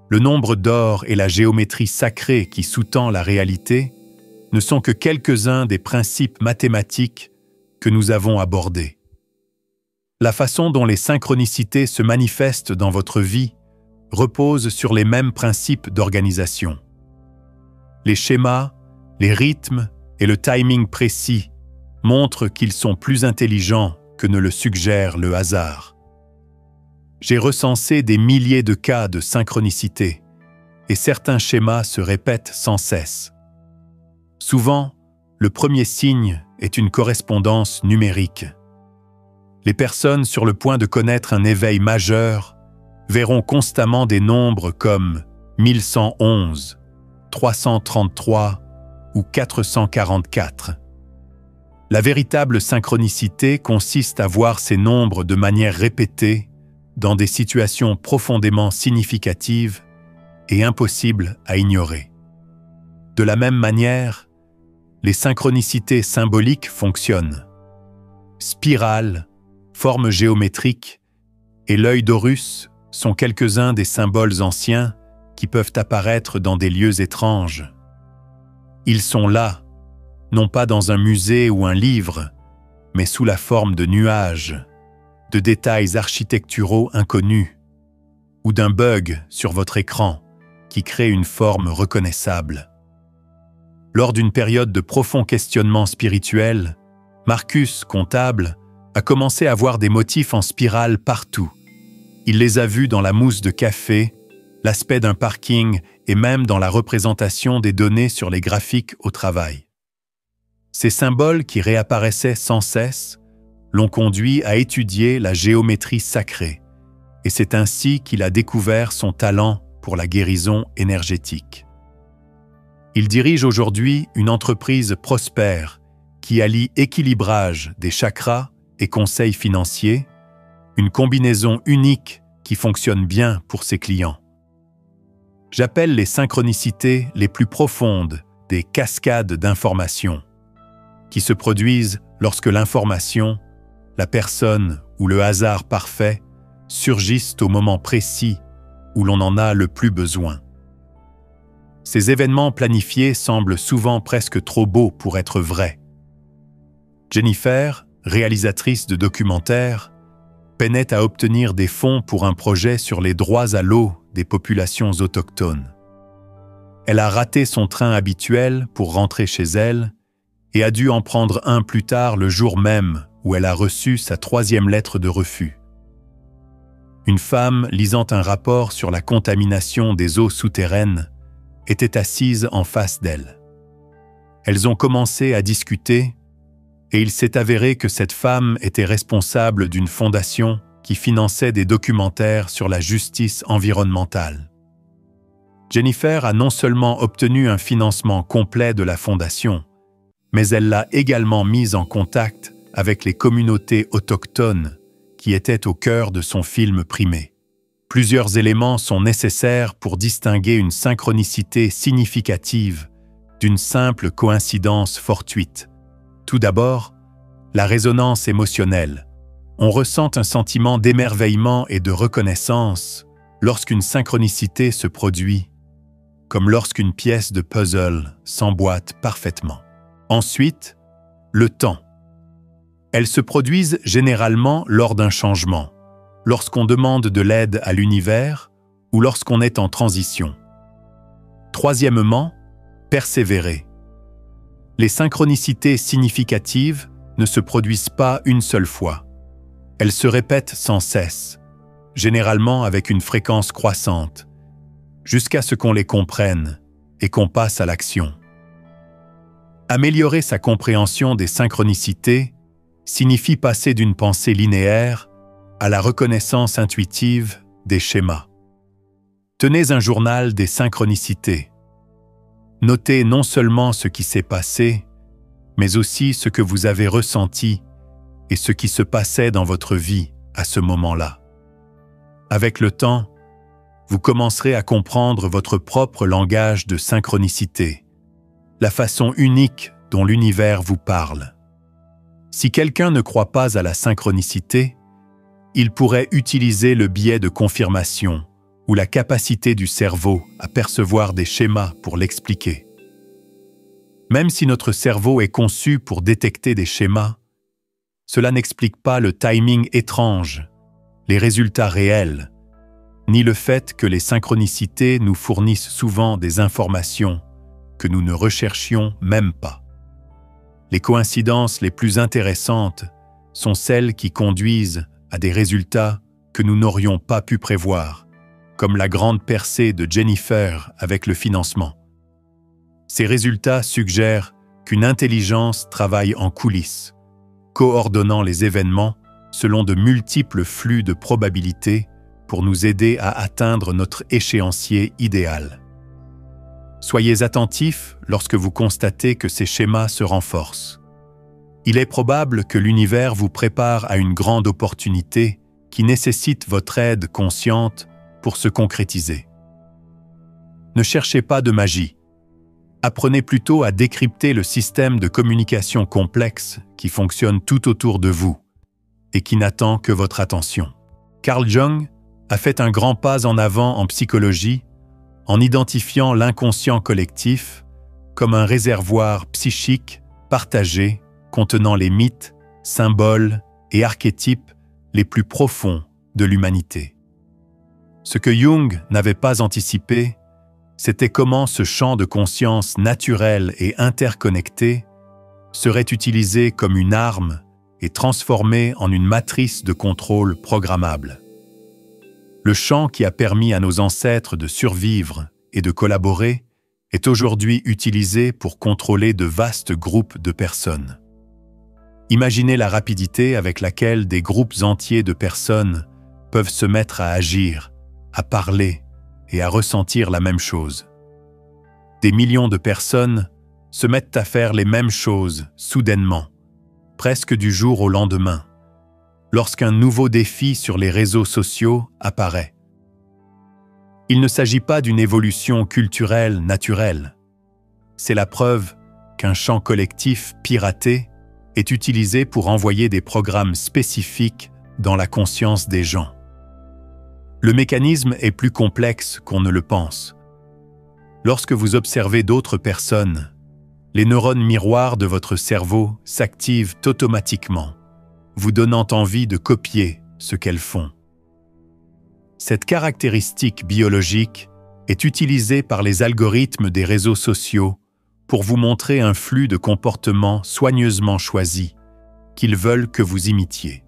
le nombre d'or et la géométrie sacrée qui sous-tend la réalité ne sont que quelques-uns des principes mathématiques que nous avons abordés. La façon dont les synchronicités se manifestent dans votre vie repose sur les mêmes principes d'organisation. Les schémas, les rythmes et le timing précis montrent qu'ils sont plus intelligents que ne le suggère le hasard. J'ai recensé des milliers de cas de synchronicité et certains schémas se répètent sans cesse. Souvent, le premier signe est une correspondance numérique. Les personnes sur le point de connaître un éveil majeur verront constamment des nombres comme 1111, 333 ou 444. La véritable synchronicité consiste à voir ces nombres de manière répétée dans des situations profondément significatives et impossibles à ignorer. De la même manière, les synchronicités symboliques fonctionnent. Spirale, forme géométrique et l'œil d'Horus sont quelques-uns des symboles anciens qui peuvent apparaître dans des lieux étranges. Ils sont là, non pas dans un musée ou un livre, mais sous la forme de nuages, de détails architecturaux inconnus, ou d'un bug sur votre écran qui crée une forme reconnaissable. Lors d'une période de profond questionnement spirituel, Marcus, comptable, a commencé à voir des motifs en spirale partout. Il les a vus dans la mousse de café, l'aspect d'un parking et même dans la représentation des données sur les graphiques au travail. Ces symboles qui réapparaissaient sans cesse l'ont conduit à étudier la géométrie sacrée, et c'est ainsi qu'il a découvert son talent pour la guérison énergétique. Il dirige aujourd'hui une entreprise prospère qui allie équilibrage des chakras et conseils financiers, une combinaison unique qui fonctionne bien pour ses clients. J'appelle les synchronicités les plus profondes des cascades d'informations, qui se produisent lorsque l'information, la personne ou le hasard parfait surgissent au moment précis où l'on en a le plus besoin. Ces événements planifiés semblent souvent presque trop beaux pour être vrais. Jennifer, réalisatrice de documentaires, peinait à obtenir des fonds pour un projet sur les droits à l'eau des populations autochtones. Elle a raté son train habituel pour rentrer chez elle et a dû en prendre un plus tard le jour même où elle a reçu sa 3e lettre de refus. Une femme lisant un rapport sur la contamination des eaux souterraines était assise en face d'elle. Elles ont commencé à discuter et il s'est avéré que cette femme était responsable d'une fondation qui finançait des documentaires sur la justice environnementale. Jennifer a non seulement obtenu un financement complet de la fondation, mais elle l'a également mise en contact avec les communautés autochtones qui étaient au cœur de son film primé. Plusieurs éléments sont nécessaires pour distinguer une synchronicité significative d'une simple coïncidence fortuite. Tout d'abord, la résonance émotionnelle. On ressent un sentiment d'émerveillement et de reconnaissance lorsqu'une synchronicité se produit, comme lorsqu'une pièce de puzzle s'emboîte parfaitement. Ensuite, le temps. Elles se produisent généralement lors d'un changement, lorsqu'on demande de l'aide à l'univers ou lorsqu'on est en transition. Troisièmement, persévérer. Les synchronicités significatives ne se produisent pas une seule fois. Elles se répètent sans cesse, généralement avec une fréquence croissante, jusqu'à ce qu'on les comprenne et qu'on passe à l'action. Améliorer sa compréhension des synchronicités signifie passer d'une pensée linéaire à la reconnaissance intuitive des schémas. Tenez un journal des synchronicités. Notez non seulement ce qui s'est passé, mais aussi ce que vous avez ressenti et ce qui se passait dans votre vie à ce moment-là. Avec le temps, vous commencerez à comprendre votre propre langage de synchronicité, la façon unique dont l'univers vous parle. Si quelqu'un ne croit pas à la synchronicité, il pourrait utiliser le biais de confirmation ou la capacité du cerveau à percevoir des schémas pour l'expliquer. Même si notre cerveau est conçu pour détecter des schémas, cela n'explique pas le timing étrange, les résultats réels, ni le fait que les synchronicités nous fournissent souvent des informations que nous ne recherchions même pas. Les coïncidences les plus intéressantes sont celles qui conduisent à des résultats que nous n'aurions pas pu prévoir, comme la grande percée de Jennifer avec le financement. Ces résultats suggèrent qu'une intelligence travaille en coulisses, coordonnant les événements selon de multiples flux de probabilités pour nous aider à atteindre notre échéancier idéal. Soyez attentifs lorsque vous constatez que ces schémas se renforcent. Il est probable que l'univers vous prépare à une grande opportunité qui nécessite votre aide consciente pour se concrétiser. Ne cherchez pas de magie. Apprenez plutôt à décrypter le système de communication complexe qui fonctionne tout autour de vous et qui n'attend que votre attention. Carl Jung a fait un grand pas en avant en psychologie en identifiant l'inconscient collectif comme un réservoir psychique partagé contenant les mythes, symboles et archétypes les plus profonds de l'humanité. Ce que Jung n'avait pas anticipé, c'était comment ce champ de conscience naturel et interconnecté serait utilisé comme une arme et transformé en une matrice de contrôle programmable. Le champ qui a permis à nos ancêtres de survivre et de collaborer est aujourd'hui utilisé pour contrôler de vastes groupes de personnes. Imaginez la rapidité avec laquelle des groupes entiers de personnes peuvent se mettre à agir, à parler et à ressentir la même chose. Des millions de personnes se mettent à faire les mêmes choses soudainement, presque du jour au lendemain, lorsqu'un nouveau défi sur les réseaux sociaux apparaît. Il ne s'agit pas d'une évolution culturelle naturelle. C'est la preuve qu'un champ collectif piraté est utilisé pour envoyer des programmes spécifiques dans la conscience des gens. Le mécanisme est plus complexe qu'on ne le pense. Lorsque vous observez d'autres personnes, les neurones miroirs de votre cerveau s'activent automatiquement, vous donnant envie de copier ce qu'elles font. Cette caractéristique biologique est utilisée par les algorithmes des réseaux sociaux pour vous montrer un flux de comportements soigneusement choisis qu'ils veulent que vous imitiez.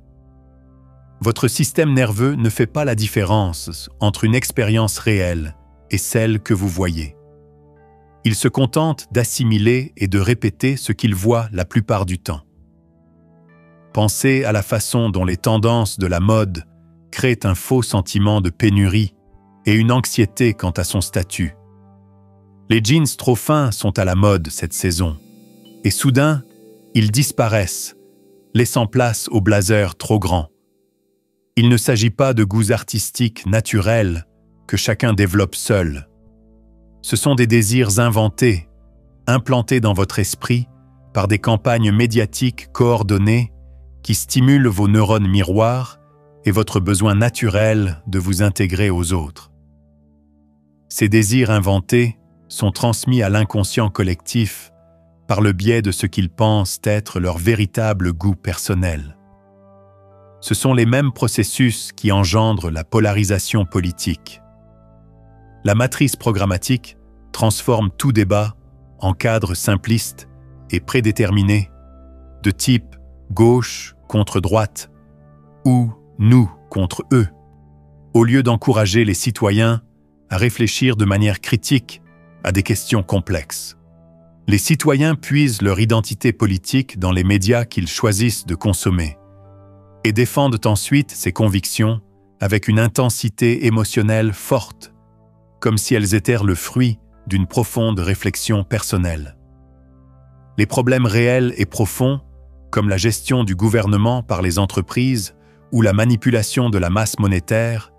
Votre système nerveux ne fait pas la différence entre une expérience réelle et celle que vous voyez. Il se contente d'assimiler et de répéter ce qu'il voit la plupart du temps. Pensez à la façon dont les tendances de la mode créent un faux sentiment de pénurie et une anxiété quant à son statut. Les jeans trop fins sont à la mode cette saison, et soudain, ils disparaissent, laissant place aux blazers trop grands. Il ne s'agit pas de goûts artistiques naturels que chacun développe seul. Ce sont des désirs inventés, implantés dans votre esprit par des campagnes médiatiques coordonnées qui stimulent vos neurones miroirs et votre besoin naturel de vous intégrer aux autres. Ces désirs inventés sont transmis à l'inconscient collectif par le biais de ce qu'ils pensent être leur véritable goût personnel. Ce sont les mêmes processus qui engendrent la polarisation politique. La matrice programmatique transforme tout débat en cadre simpliste et prédéterminé, de type gauche contre droite ou nous contre eux, au lieu d'encourager les citoyens à réfléchir de manière critique à des questions complexes. Les citoyens puisent leur identité politique dans les médias qu'ils choisissent de consommer et défendent ensuite ces convictions avec une intensité émotionnelle forte, comme si elles étaient le fruit d'une profonde réflexion personnelle. Les problèmes réels et profonds, comme la gestion du gouvernement par les entreprises ou la manipulation de la masse monétaire,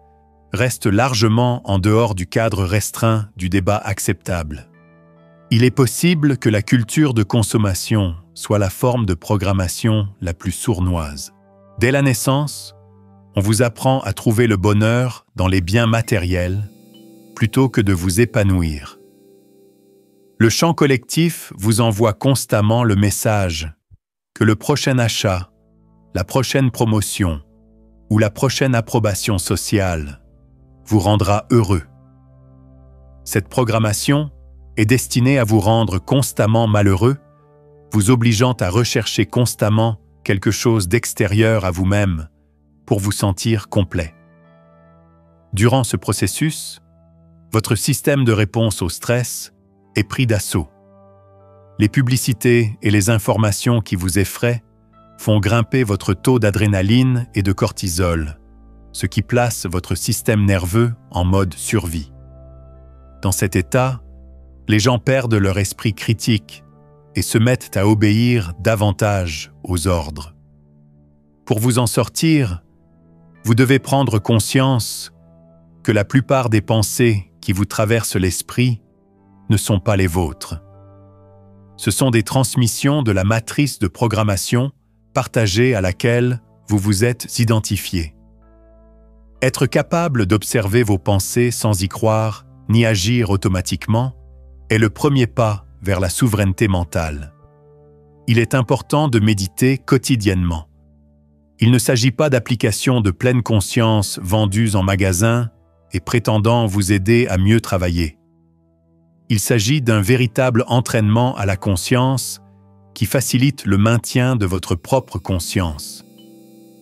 restent largement en dehors du cadre restreint du débat acceptable. Il est possible que la culture de consommation soit la forme de programmation la plus sournoise. Dès la naissance, on vous apprend à trouver le bonheur dans les biens matériels plutôt que de vous épanouir. Le champ collectif vous envoie constamment le message que le prochain achat, la prochaine promotion ou la prochaine approbation sociale vous rendra heureux. Cette programmation est destinée à vous rendre constamment malheureux, vous obligeant à rechercher constamment quelque chose d'extérieur à vous-même pour vous sentir complet. Durant ce processus, votre système de réponse au stress est pris d'assaut. Les publicités et les informations qui vous effraient font grimper votre taux d'adrénaline et de cortisol, ce qui place votre système nerveux en mode survie. Dans cet état, les gens perdent leur esprit critique et se mettent à obéir davantage aux ordres. Pour vous en sortir, vous devez prendre conscience que la plupart des pensées qui vous traversent l'esprit ne sont pas les vôtres. Ce sont des transmissions de la matrice de programmation partagée à laquelle vous vous êtes identifié. Être capable d'observer vos pensées sans y croire ni agir automatiquement est le premier pas vers la souveraineté mentale. Il est important de méditer quotidiennement. Il ne s'agit pas d'applications de pleine conscience vendues en magasin et prétendant vous aider à mieux travailler. Il s'agit d'un véritable entraînement à la conscience qui facilite le maintien de votre propre conscience,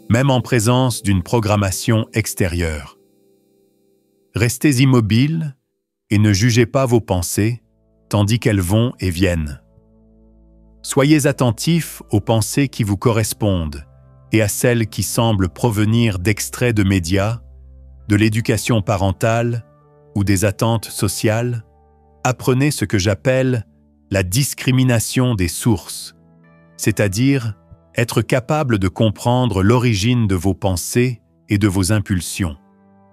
même en présence d'une programmation extérieure. Restez immobile et ne jugez pas vos pensées tandis qu'elles vont et viennent. Soyez attentifs aux pensées qui vous correspondent et à celles qui semblent provenir d'extraits de médias, de l'éducation parentale ou des attentes sociales. Apprenez ce que j'appelle la discrimination des sources, c'est-à-dire être capable de comprendre l'origine de vos pensées et de vos impulsions.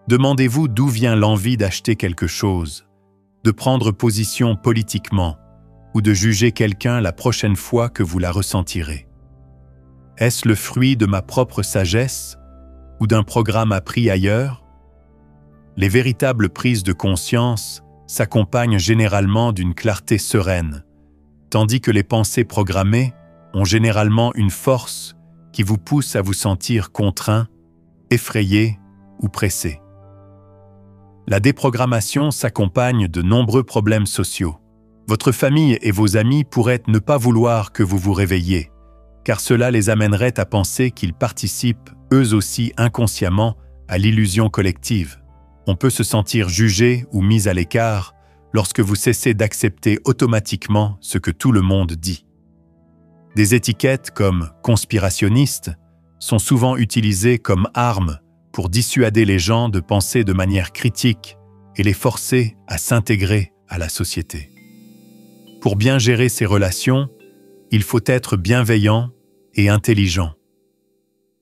Demandez-vous d'où vient l'envie d'acheter quelque chose, de prendre position politiquement ou de juger quelqu'un la prochaine fois que vous la ressentirez. Est-ce le fruit de ma propre sagesse ou d'un programme appris ailleurs? Les véritables prises de conscience s'accompagnent généralement d'une clarté sereine, tandis que les pensées programmées ont généralement une force qui vous pousse à vous sentir contraint, effrayé ou pressé. La déprogrammation s'accompagne de nombreux problèmes sociaux. Votre famille et vos amis pourraient ne pas vouloir que vous vous réveilliez, car cela les amènerait à penser qu'ils participent, eux aussi inconsciemment, à l'illusion collective. On peut se sentir jugé ou mis à l'écart lorsque vous cessez d'accepter automatiquement ce que tout le monde dit. Des étiquettes comme « conspirationniste » sont souvent utilisées comme armes pour dissuader les gens de penser de manière critique et les forcer à s'intégrer à la société. Pour bien gérer ces relations, il faut être bienveillant et intelligent.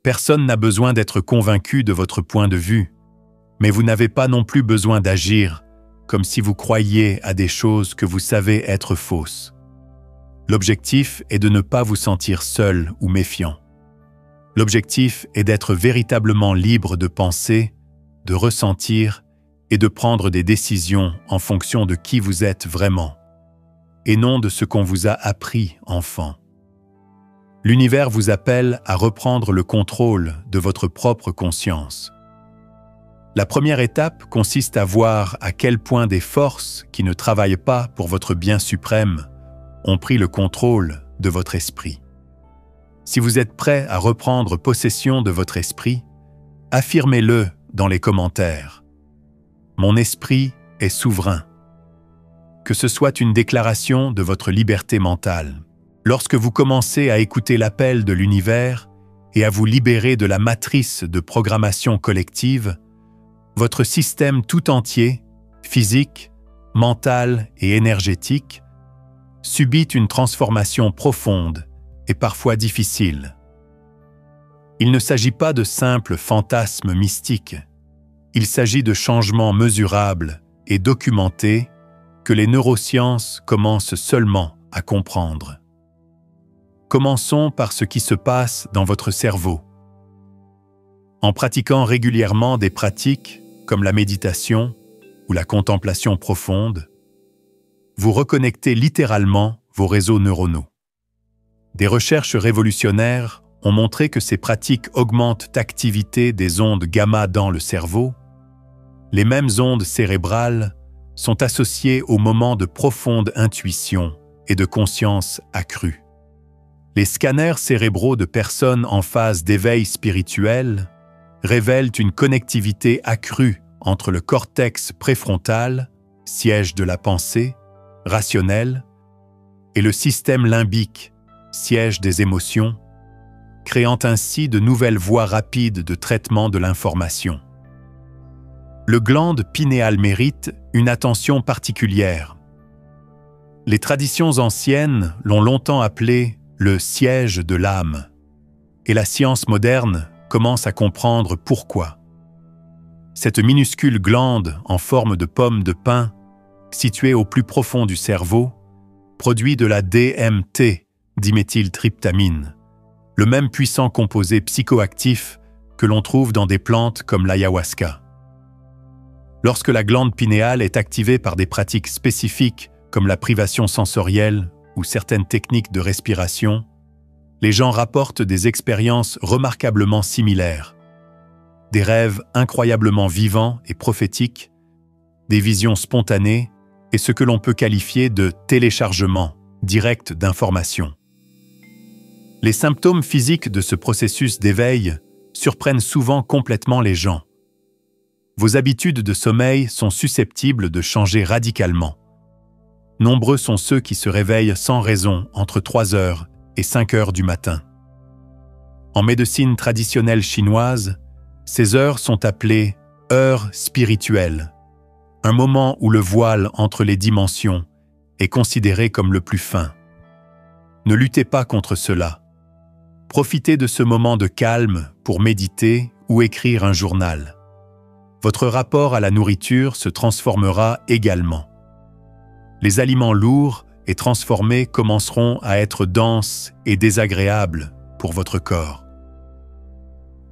Personne n'a besoin d'être convaincu de votre point de vue, mais vous n'avez pas non plus besoin d'agir comme si vous croyiez à des choses que vous savez être fausses. L'objectif est de ne pas vous sentir seul ou méfiant. L'objectif est d'être véritablement libre de penser, de ressentir et de prendre des décisions en fonction de qui vous êtes vraiment, et non de ce qu'on vous a appris enfant. L'univers vous appelle à reprendre le contrôle de votre propre conscience. La première étape consiste à voir à quel point des forces qui ne travaillent pas pour votre bien suprême ont pris le contrôle de votre esprit. Si vous êtes prêt à reprendre possession de votre esprit, affirmez-le dans les commentaires. Mon esprit est souverain. Que ce soit une déclaration de votre liberté mentale. Lorsque vous commencez à écouter l'appel de l'univers et à vous libérer de la matrice de programmation collective, votre système tout entier, physique, mental et énergétique, subit une transformation profonde et parfois difficile. Il ne s'agit pas de simples fantasmes mystiques. Il s'agit de changements mesurables et documentés que les neurosciences commencent seulement à comprendre. Commençons par ce qui se passe dans votre cerveau. En pratiquant régulièrement des pratiques comme la méditation ou la contemplation profonde, vous reconnectez littéralement vos réseaux neuronaux. Des recherches révolutionnaires ont montré que ces pratiques augmentent l'activité des ondes gamma dans le cerveau. Les mêmes ondes cérébrales sont associées aux moments de profonde intuition et de conscience accrue. Les scanners cérébraux de personnes en phase d'éveil spirituel révèlent une connectivité accrue entre le cortex préfrontal, siège de la pensée, rationnelle, et le système limbique, siège des émotions, créant ainsi de nouvelles voies rapides de traitement de l'information. Le glande pinéale mérite une attention particulière. Les traditions anciennes l'ont longtemps appelé le siège de l'âme, et la science moderne commence à comprendre pourquoi. Cette minuscule glande en forme de pomme de pin, située au plus profond du cerveau, produit de la DMT, diméthyltryptamine, le même puissant composé psychoactif que l'on trouve dans des plantes comme l'ayahuasca. Lorsque la glande pinéale est activée par des pratiques spécifiques comme la privation sensorielle ou certaines techniques de respiration, les gens rapportent des expériences remarquablement similaires, des rêves incroyablement vivants et prophétiques, des visions spontanées et ce que l'on peut qualifier de téléchargement direct d'informations. Les symptômes physiques de ce processus d'éveil surprennent souvent complètement les gens. Vos habitudes de sommeil sont susceptibles de changer radicalement. nombreux sont ceux qui se réveillent sans raison entre 3 heures et 5 heures du matin. En médecine traditionnelle chinoise, ces heures sont appelées heures spirituelles, un moment où le voile entre les dimensions est considéré comme le plus fin. Ne luttez pas contre cela. Profitez de ce moment de calme pour méditer ou écrire un journal. Votre rapport à la nourriture se transformera également. Les aliments lourds et transformés commenceront à être denses et désagréables pour votre corps.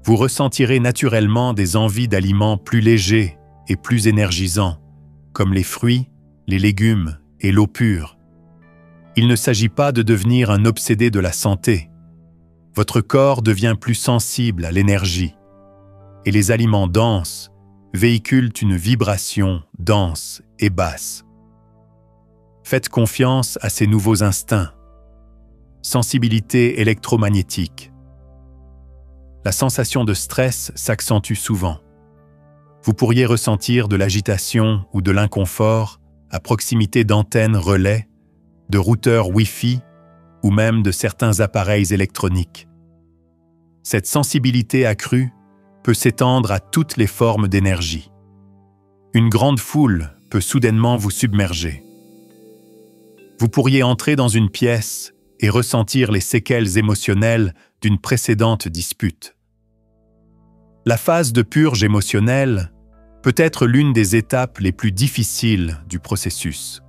Vous ressentirez naturellement des envies d'aliments plus légers et plus énergisants, comme les fruits, les légumes et l'eau pure. Il ne s'agit pas de devenir un obsédé de la santé. Votre corps devient plus sensible à l'énergie, et les aliments denses véhiculent une vibration dense et basse. Faites confiance à ces nouveaux instincts. Sensibilité électromagnétique. La sensation de stress s'accentue souvent. Vous pourriez ressentir de l'agitation ou de l'inconfort à proximité d'antennes relais, de routeurs Wi-Fi ou même de certains appareils électroniques. Cette sensibilité accrue peut s'étendre à toutes les formes d'énergie. Une grande foule peut soudainement vous submerger. Vous pourriez entrer dans une pièce et ressentir les séquelles émotionnelles d'une précédente dispute. La phase de purge émotionnelle peut être l'une des étapes les plus difficiles du processus.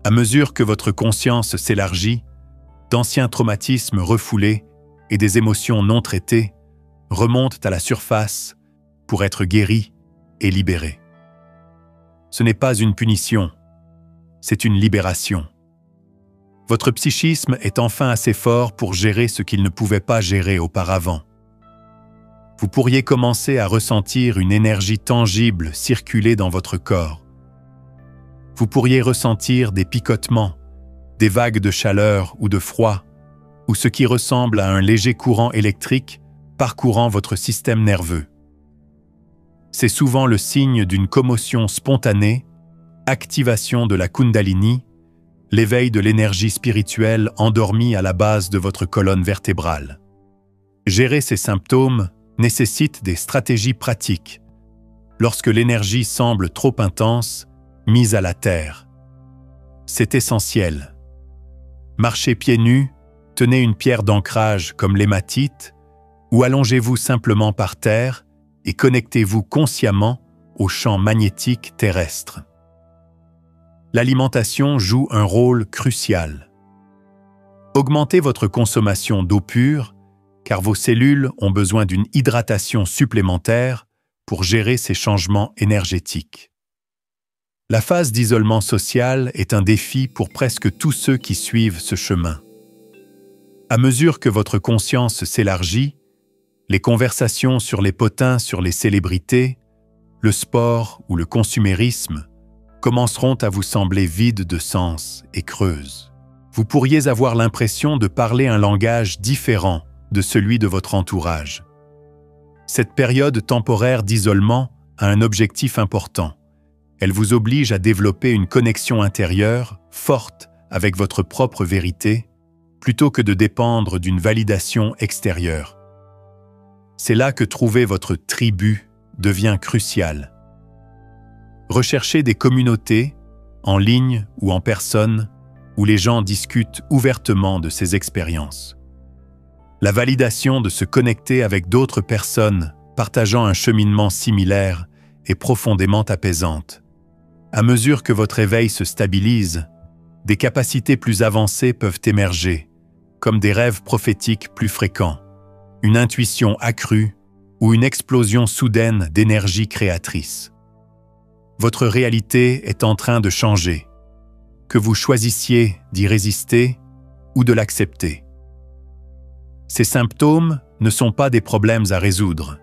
À mesure que votre conscience s'élargit, d'anciens traumatismes refoulés et des émotions non traitées remontent à la surface pour être guéris et libérés. Ce n'est pas une punition, c'est une libération. Votre psychisme est enfin assez fort pour gérer ce qu'il ne pouvait pas gérer auparavant. Vous pourriez commencer à ressentir une énergie tangible circuler dans votre corps. Vous pourriez ressentir des picotements, des vagues de chaleur ou de froid, ou ce qui ressemble à un léger courant électrique parcourant votre système nerveux. C'est souvent le signe d'une commotion spontanée, activation de la Kundalini, l'éveil de l'énergie spirituelle endormie à la base de votre colonne vertébrale. Gérer ces symptômes nécessite des stratégies pratiques. Lorsque l'énergie semble trop intense, mise à la terre. C'est essentiel. Marchez pieds nus, tenez une pierre d'ancrage comme l'hématite, ou allongez-vous simplement par terre et connectez-vous consciemment au champ magnétique terrestre. L'alimentation joue un rôle crucial. Augmentez votre consommation d'eau pure, car vos cellules ont besoin d'une hydratation supplémentaire pour gérer ces changements énergétiques. La phase d'isolement social est un défi pour presque tous ceux qui suivent ce chemin. À mesure que votre conscience s'élargit, les conversations sur les potins sur les célébrités, le sport ou le consumérisme commenceront à vous sembler vides de sens et creuses. Vous pourriez avoir l'impression de parler un langage différent de celui de votre entourage. Cette période temporaire d'isolement a un objectif important. Elle vous oblige à développer une connexion intérieure forte avec votre propre vérité, plutôt que de dépendre d'une validation extérieure. C'est là que trouver votre tribu devient crucial. Recherchez des communautés, en ligne ou en personne, où les gens discutent ouvertement de ces expériences. La validation de se connecter avec d'autres personnes partageant un cheminement similaire est profondément apaisante. À mesure que votre éveil se stabilise, des capacités plus avancées peuvent émerger, comme des rêves prophétiques plus fréquents, une intuition accrue ou une explosion soudaine d'énergie créatrice. Votre réalité est en train de changer, que vous choisissiez d'y résister ou de l'accepter. Ces symptômes ne sont pas des problèmes à résoudre.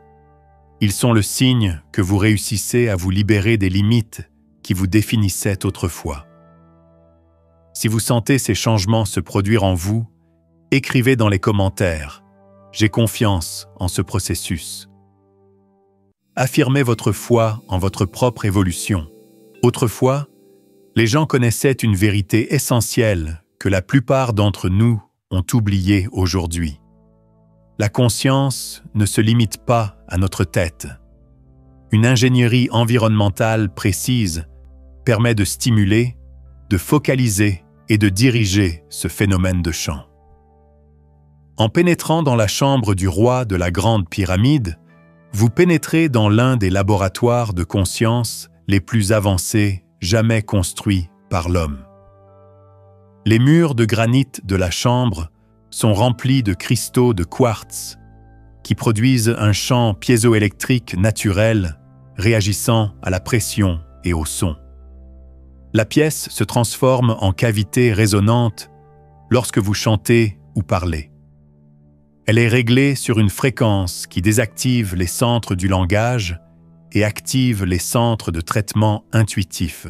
Ils sont le signe que vous réussissez à vous libérer des limites qui vous définissaient autrefois. Si vous sentez ces changements se produire en vous, écrivez dans les commentaires « J'ai confiance en ce processus ». Affirmez votre foi en votre propre évolution. Autrefois, Les gens connaissaient une vérité essentielle que la plupart d'entre nous ont oubliée aujourd'hui. La conscience ne se limite pas à notre tête. Une ingénierie environnementale précise permet de stimuler, de focaliser et de diriger ce phénomène de champ. En pénétrant dans la chambre du roi de la Grande Pyramide, vous pénétrez dans l'un des laboratoires de conscience les plus avancés jamais construits par l'homme. Les murs de granit de la chambre sont remplis de cristaux de quartz qui produisent un champ piézoélectrique naturel réagissant à la pression et au son. La pièce se transforme en cavité résonante lorsque vous chantez ou parlez. Elle est réglée sur une fréquence qui désactive les centres du langage et active les centres de traitement intuitif.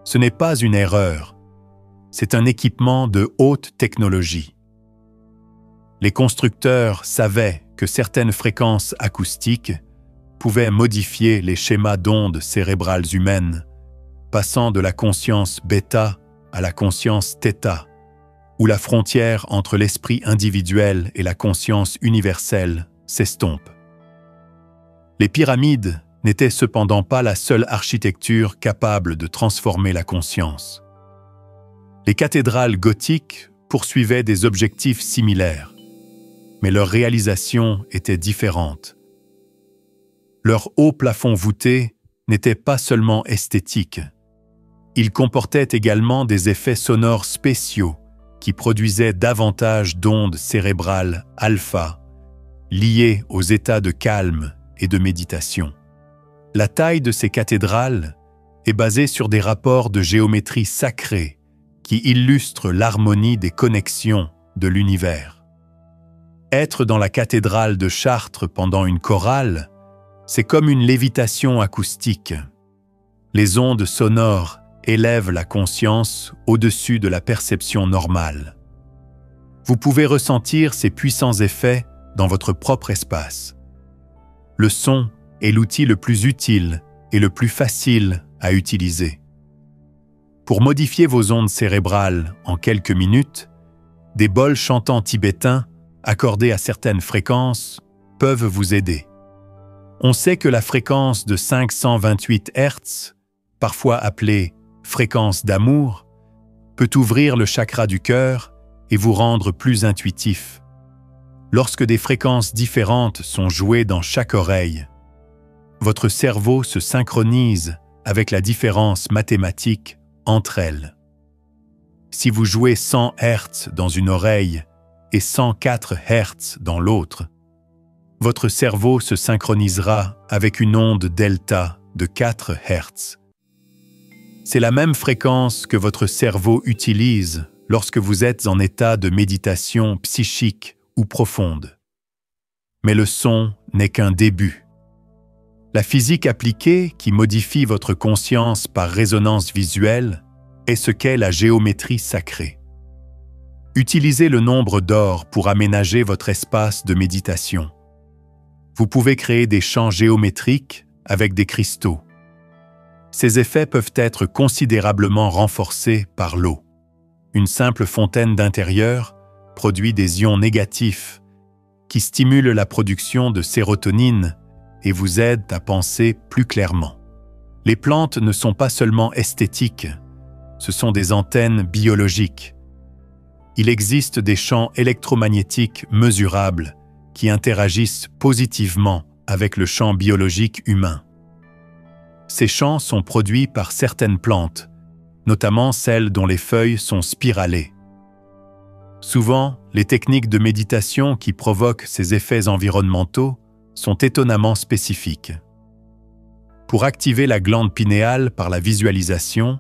Ce n'est pas une erreur, c'est un équipement de haute technologie. Les constructeurs savaient que certaines fréquences acoustiques pouvaient modifier les schémas d'ondes cérébrales humaines, passant de la conscience bêta à la conscience θ, où la frontière entre l'esprit individuel et la conscience universelle s'estompe. Les pyramides n'étaient cependant pas la seule architecture capable de transformer la conscience. Les cathédrales gothiques poursuivaient des objectifs similaires, mais leur réalisation était différente. Leur haut plafond voûté n'était pas seulement esthétique. Il comportait également des effets sonores spéciaux qui produisaient davantage d'ondes cérébrales alpha, liées aux états de calme et de méditation. La taille de ces cathédrales est basée sur des rapports de géométrie sacrée qui illustrent l'harmonie des connexions de l'univers. Être dans la cathédrale de Chartres pendant une chorale, c'est comme une lévitation acoustique. Les ondes sonores élèvent la conscience au-dessus de la perception normale. Vous pouvez ressentir ces puissants effets dans votre propre espace. Le son est l'outil le plus utile et le plus facile à utiliser. Pour modifier vos ondes cérébrales en quelques minutes, des bols chantants tibétains accordés à certaines fréquences peuvent vous aider. On sait que la fréquence de 528 Hz, parfois appelée fréquence d'amour, peut ouvrir le chakra du cœur et vous rendre plus intuitif. Lorsque des fréquences différentes sont jouées dans chaque oreille, votre cerveau se synchronise avec la différence mathématique entre elles. Si vous jouez 100 Hz dans une oreille et 104 Hz dans l'autre, votre cerveau se synchronisera avec une onde delta de 4 Hz. C'est la même fréquence que votre cerveau utilise lorsque vous êtes en état de méditation psychique ou profonde. Mais le son n'est qu'un début. La physique appliquée, qui modifie votre conscience par résonance visuelle, est ce qu'est la géométrie sacrée. Utilisez le nombre d'or pour aménager votre espace de méditation. Vous pouvez créer des champs géométriques avec des cristaux. Ces effets peuvent être considérablement renforcés par l'eau. Une simple fontaine d'intérieur produit des ions négatifs qui stimulent la production de sérotonine et vous aident à penser plus clairement. Les plantes ne sont pas seulement esthétiques, ce sont des antennes biologiques. Il existe des champs électromagnétiques mesurables qui interagissent positivement avec le champ biologique humain. Ces champs sont produits par certaines plantes, notamment celles dont les feuilles sont spiralées. Souvent, les techniques de méditation qui provoquent ces effets environnementaux sont étonnamment spécifiques. Pour activer la glande pinéale par la visualisation,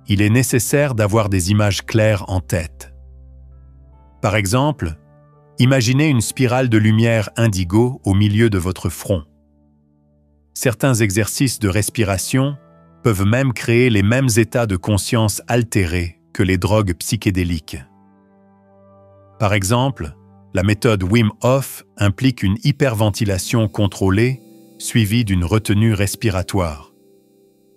il est nécessaire d'avoir des images claires en tête. Par exemple, imaginez une spirale de lumière indigo au milieu de votre front. Certains exercices de respiration peuvent même créer les mêmes états de conscience altérés que les drogues psychédéliques. Par exemple, la méthode Wim Hof implique une hyperventilation contrôlée suivie d'une retenue respiratoire.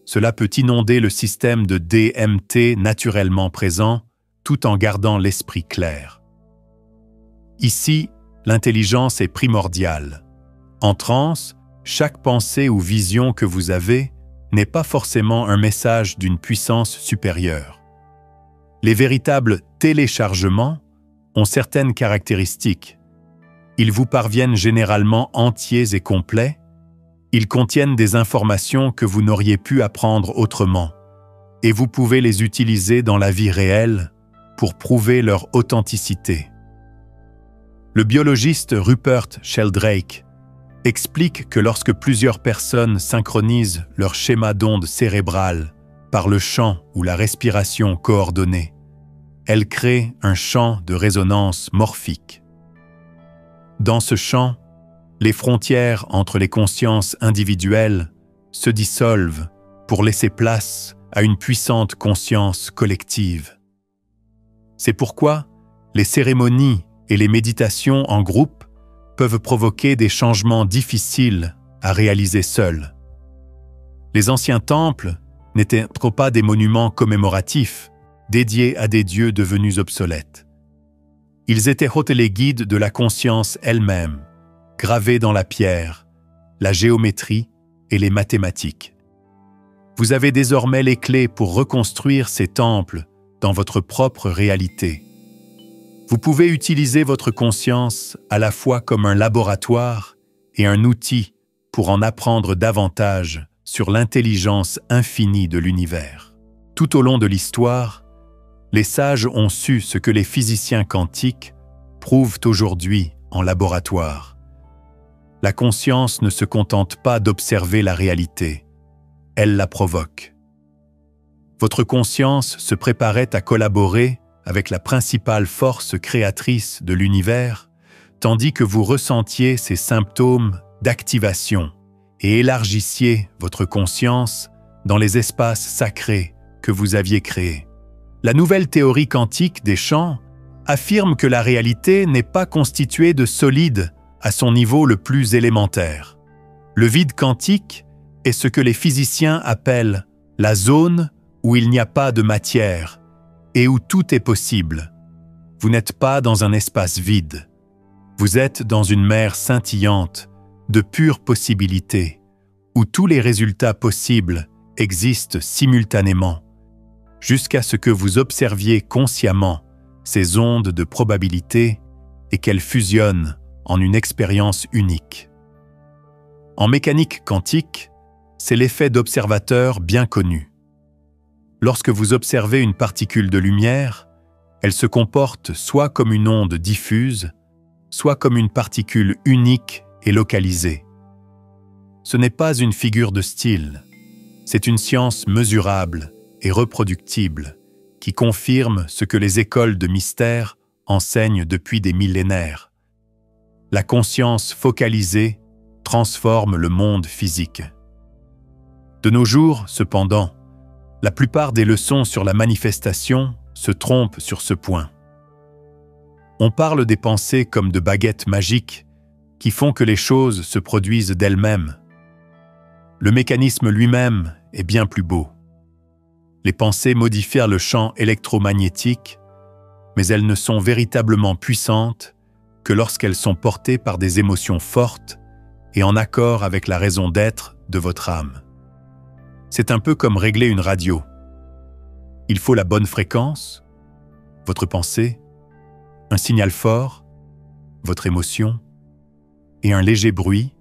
Cela peut inonder le système de DMT naturellement présent, tout en gardant l'esprit clair. Ici, l'intelligence est primordiale. En transe, chaque pensée ou vision que vous avez n'est pas forcément un message d'une puissance supérieure. Les véritables téléchargements ont certaines caractéristiques. Ils vous parviennent généralement entiers et complets. Ils contiennent des informations que vous n'auriez pu apprendre autrement, et vous pouvez les utiliser dans la vie réelle pour prouver leur authenticité. Le biologiste Rupert Sheldrake explique que lorsque plusieurs personnes synchronisent leur schéma d'onde cérébrale par le chant ou la respiration coordonnée, elles créent un champ de résonance morphique. Dans ce champ, les frontières entre les consciences individuelles se dissolvent pour laisser place à une puissante conscience collective. C'est pourquoi les cérémonies et les méditations en groupe peuvent provoquer des changements difficiles à réaliser seuls. Les anciens temples n'étaient pas des monuments commémoratifs dédiés à des dieux devenus obsolètes. Ils étaient les guides de la conscience elle-même, gravés dans la pierre, la géométrie et les mathématiques. Vous avez désormais les clés pour reconstruire ces temples dans votre propre réalité. Vous pouvez utiliser votre conscience à la fois comme un laboratoire et un outil pour en apprendre davantage sur l'intelligence infinie de l'univers. Tout au long de l'histoire, les sages ont su ce que les physiciens quantiques prouvent aujourd'hui en laboratoire. La conscience ne se contente pas d'observer la réalité, elle la provoque. Votre conscience se préparait à collaborer avec la principale force créatrice de l'univers, tandis que vous ressentiez ces symptômes d'activation et élargissiez votre conscience dans les espaces sacrés que vous aviez créés. La nouvelle théorie quantique des champs affirme que la réalité n'est pas constituée de solide à son niveau le plus élémentaire. Le vide quantique est ce que les physiciens appellent la zone où il n'y a pas de matière et où tout est possible. Vous n'êtes pas dans un espace vide. Vous êtes dans une mer scintillante de pures possibilités, où tous les résultats possibles existent simultanément, jusqu'à ce que vous observiez consciemment ces ondes de probabilité et qu'elles fusionnent en une expérience unique. En mécanique quantique, c'est l'effet d'observateur bien connu. Lorsque vous observez une particule de lumière, elle se comporte soit comme une onde diffuse, soit comme une particule unique et localisée. Ce n'est pas une figure de style, c'est une science mesurable et reproductible qui confirme ce que les écoles de mystère enseignent depuis des millénaires. La conscience focalisée transforme le monde physique. De nos jours, cependant, la plupart des leçons sur la manifestation se trompent sur ce point. On parle des pensées comme de baguettes magiques qui font que les choses se produisent d'elles-mêmes. Le mécanisme lui-même est bien plus beau. Les pensées modifient le champ électromagnétique, mais elles ne sont véritablement puissantes que lorsqu'elles sont portées par des émotions fortes et en accord avec la raison d'être de votre âme. C'est un peu comme régler une radio. Il faut la bonne fréquence, votre pensée, un signal fort, votre émotion, et un léger bruit,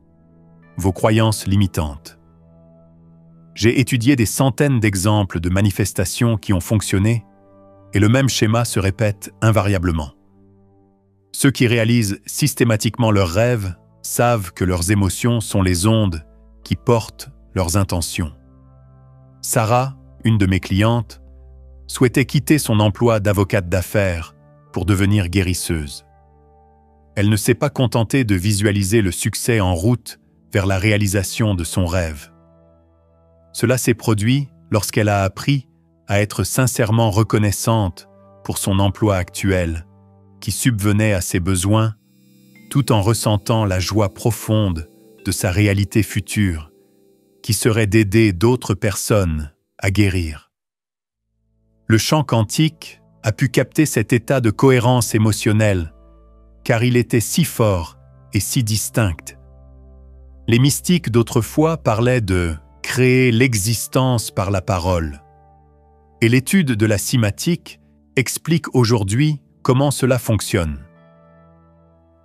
vos croyances limitantes. J'ai étudié des centaines d'exemples de manifestations qui ont fonctionné, et le même schéma se répète invariablement. Ceux qui réalisent systématiquement leurs rêves savent que leurs émotions sont les ondes qui portent leurs intentions. Sarah, une de mes clientes, souhaitait quitter son emploi d'avocate d'affaires pour devenir guérisseuse. Elle ne s'est pas contentée de visualiser le succès en route vers la réalisation de son rêve. Cela s'est produit lorsqu'elle a appris à être sincèrement reconnaissante pour son emploi actuel, qui subvenait à ses besoins, tout en ressentant la joie profonde de sa réalité future, qui serait d'aider d'autres personnes à guérir. Le chant quantique a pu capter cet état de cohérence émotionnelle, car il était si fort et si distinct. Les mystiques d'autrefois parlaient de « créer l'existence par la parole ». Et l'étude de la cymatique explique aujourd'hui comment cela fonctionne.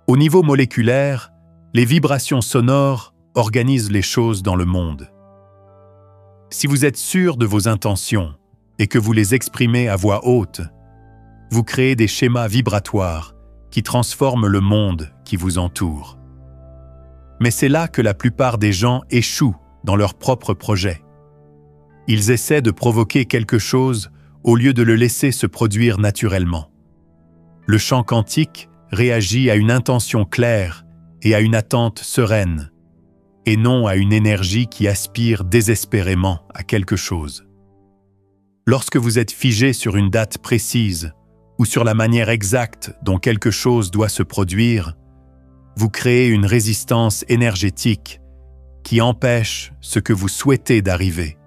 Au niveau moléculaire, les vibrations sonores organisent les choses dans le monde. Si vous êtes sûr de vos intentions et que vous les exprimez à voix haute, vous créez des schémas vibratoires qui transforment le monde qui vous entoure. Mais c'est là que la plupart des gens échouent dans leurs propres projets. Ils essaient de provoquer quelque chose au lieu de le laisser se produire naturellement. Le chant quantique réagit à une intention claire et à une attente sereine, et non à une énergie qui aspire désespérément à quelque chose. Lorsque vous êtes figé sur une date précise ou sur la manière exacte dont quelque chose doit se produire, vous créez une résistance énergétique qui empêche ce que vous souhaitez d'arriver.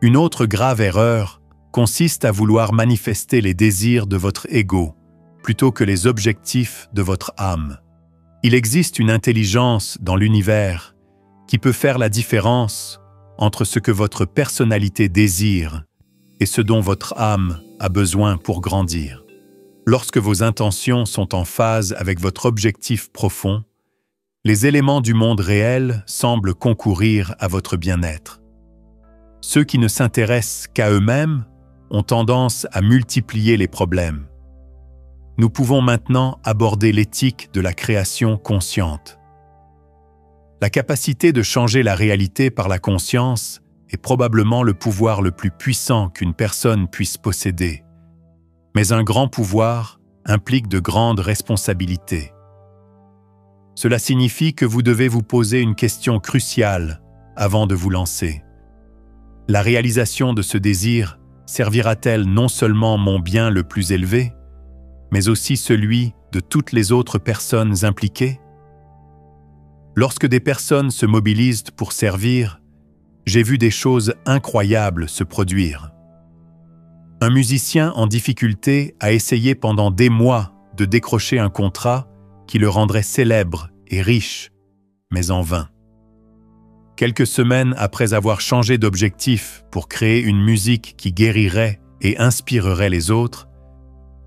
Une autre grave erreur consiste à vouloir manifester les désirs de votre ego plutôt que les objectifs de votre âme. Il existe une intelligence dans l'univers qui peut faire la différence entre ce que votre personnalité désire et ce dont votre âme a besoin pour grandir. Lorsque vos intentions sont en phase avec votre objectif profond, les éléments du monde réel semblent concourir à votre bien-être. Ceux qui ne s'intéressent qu'à eux-mêmes ont tendance à multiplier les problèmes. Nous pouvons maintenant aborder l'éthique de la création consciente. La capacité de changer la réalité par la conscience est probablement le pouvoir le plus puissant qu'une personne puisse posséder. Mais un grand pouvoir implique de grandes responsabilités. Cela signifie que vous devez vous poser une question cruciale avant de vous lancer. La réalisation de ce désir servira-t-elle non seulement mon bien le plus élevé, mais aussi celui de toutes les autres personnes impliquées? Lorsque des personnes se mobilisent pour servir, j'ai vu des choses incroyables se produire. Un musicien en difficulté a essayé pendant des mois de décrocher un contrat qui le rendrait célèbre et riche, mais en vain. Quelques semaines après avoir changé d'objectif pour créer une musique qui guérirait et inspirerait les autres,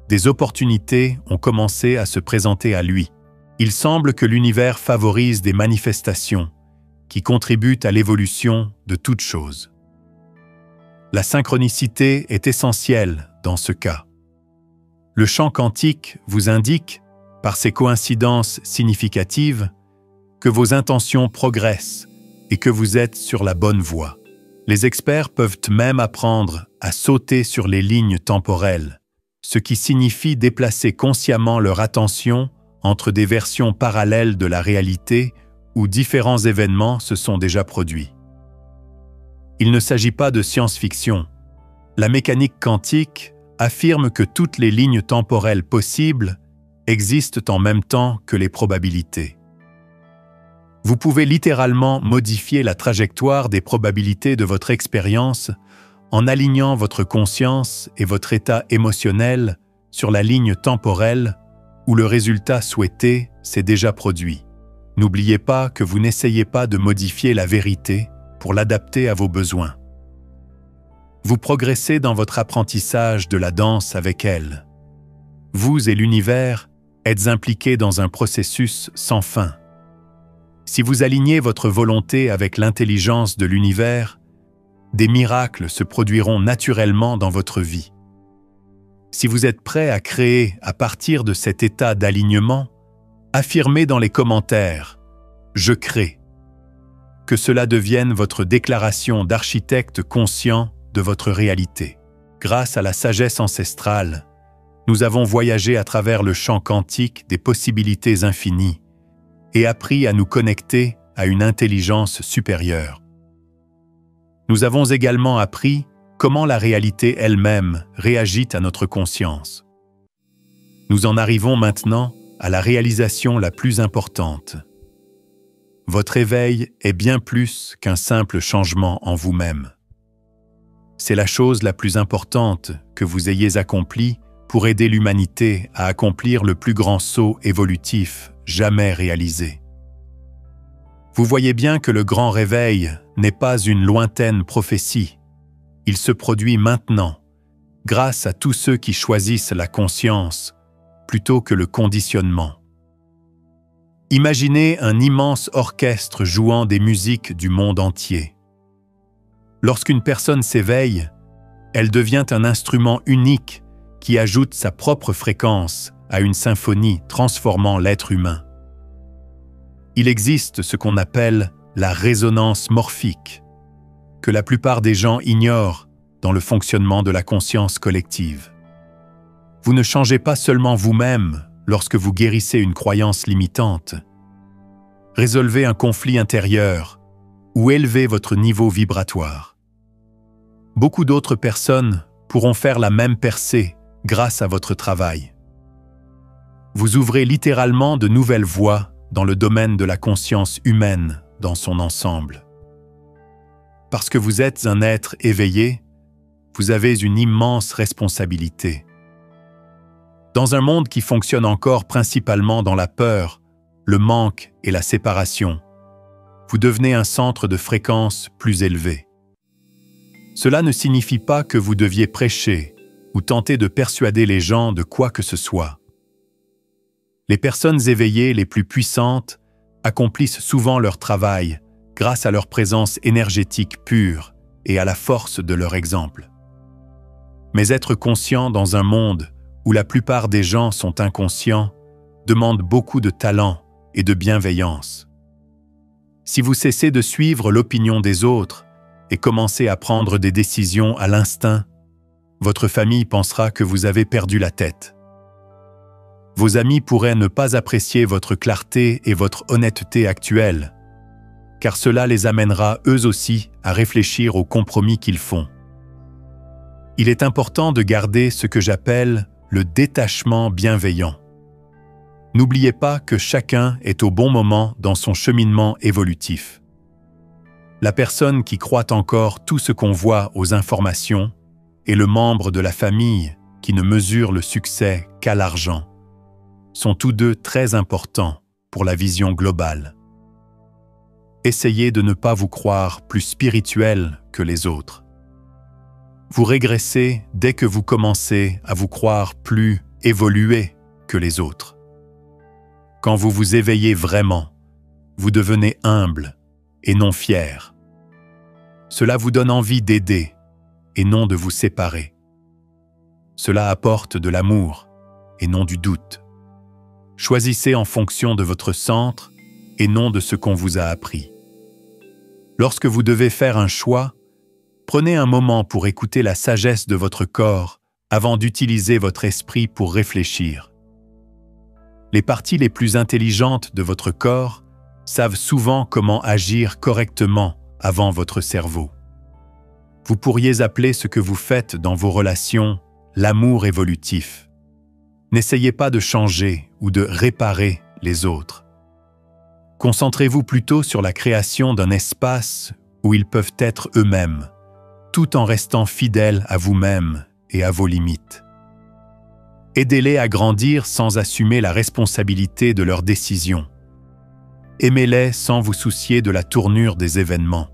des opportunités ont commencé à se présenter à lui. Il semble que l'univers favorise des manifestations qui contribuent à l'évolution de toute chose. La synchronicité est essentielle dans ce cas. Le chant quantique vous indique, par ces coïncidences significatives, que vos intentions progressent et que vous êtes sur la bonne voie. Les experts peuvent même apprendre à sauter sur les lignes temporelles, ce qui signifie déplacer consciemment leur attention entre des versions parallèles de la réalité où différents événements se sont déjà produits. Il ne s'agit pas de science-fiction. La mécanique quantique affirme que toutes les lignes temporelles possibles existent en même temps que les probabilités. Vous pouvez littéralement modifier la trajectoire des probabilités de votre expérience en alignant votre conscience et votre état émotionnel sur la ligne temporelle où le résultat souhaité s'est déjà produit. N'oubliez pas que vous n'essayez pas de modifier la vérité pour l'adapter à vos besoins. Vous progressez dans votre apprentissage de la danse avec elle. Vous et l'univers êtes impliqués dans un processus sans fin. Si vous alignez votre volonté avec l'intelligence de l'univers, des miracles se produiront naturellement dans votre vie. Si vous êtes prêt à créer à partir de cet état d'alignement, affirmez dans les commentaires « Je crée ». Que cela devienne votre déclaration d'architecte conscient de votre réalité. Grâce à la sagesse ancestrale, nous avons voyagé à travers le champ quantique des possibilités infinies et appris à nous connecter à une intelligence supérieure. Nous avons également appris comment la réalité elle-même réagit à notre conscience. Nous en arrivons maintenant à la réalisation la plus importante. votre éveil est bien plus qu'un simple changement en vous-même. C'est la chose la plus importante que vous ayez accomplie pour aider l'humanité à accomplir le plus grand saut évolutif jamais réalisé. Vous voyez bien que le grand réveil n'est pas une lointaine prophétie. Il se produit maintenant, grâce à tous ceux qui choisissent la conscience plutôt que le conditionnement. Imaginez un immense orchestre jouant des musiques du monde entier. Lorsqu'une personne s'éveille, elle devient un instrument unique qui ajoute sa propre fréquence à une symphonie transformant l'être humain. Il existe ce qu'on appelle la résonance morphique, que la plupart des gens ignorent dans le fonctionnement de la conscience collective. Vous ne changez pas seulement vous-même lorsque vous guérissez une croyance limitante. Résolvez un conflit intérieur ou élevez votre niveau vibratoire. Beaucoup d'autres personnes pourront faire la même percée grâce à votre travail. Vous ouvrez littéralement de nouvelles voies dans le domaine de la conscience humaine dans son ensemble. Parce que vous êtes un être éveillé, vous avez une immense responsabilité. Dans un monde qui fonctionne encore principalement dans la peur, le manque et la séparation, vous devenez un centre de fréquence plus élevé. Cela ne signifie pas que vous deviez prêcher ou tenter de persuader les gens de quoi que ce soit. Les personnes éveillées les plus puissantes accomplissent souvent leur travail grâce à leur présence énergétique pure et à la force de leur exemple. Mais être conscient dans un monde où la plupart des gens sont inconscients demande beaucoup de talent et de bienveillance. Si vous cessez de suivre l'opinion des autres et commencez à prendre des décisions à l'instinct, votre famille pensera que vous avez perdu la tête. Vos amis pourraient ne pas apprécier votre clarté et votre honnêteté actuelle, car cela les amènera eux aussi à réfléchir aux compromis qu'ils font. Il est important de garder ce que j'appelle le détachement bienveillant. N'oubliez pas que chacun est au bon moment dans son cheminement évolutif. La personne qui croit encore tout ce qu'on voit aux informations et le membre de la famille qui ne mesure le succès qu'à l'argent sont tous deux très importants pour la vision globale. Essayez de ne pas vous croire plus spirituel que les autres. Vous régressez dès que vous commencez à vous croire plus évolué que les autres. Quand vous vous éveillez vraiment, vous devenez humble et non fier. Cela vous donne envie d'aider et non de vous séparer. Cela apporte de l'amour et non du doute. Choisissez en fonction de votre centre et non de ce qu'on vous a appris. Lorsque vous devez faire un choix, prenez un moment pour écouter la sagesse de votre corps avant d'utiliser votre esprit pour réfléchir. Les parties les plus intelligentes de votre corps savent souvent comment agir correctement avant votre cerveau. Vous pourriez appeler ce que vous faites dans vos relations l'amour évolutif. N'essayez pas de changer ou de réparer les autres. Concentrez-vous plutôt sur la création d'un espace où ils peuvent être eux-mêmes, tout en restant fidèles à vous-même et à vos limites. Aidez-les à grandir sans assumer la responsabilité de leurs décisions. Aimez-les sans vous soucier de la tournure des événements.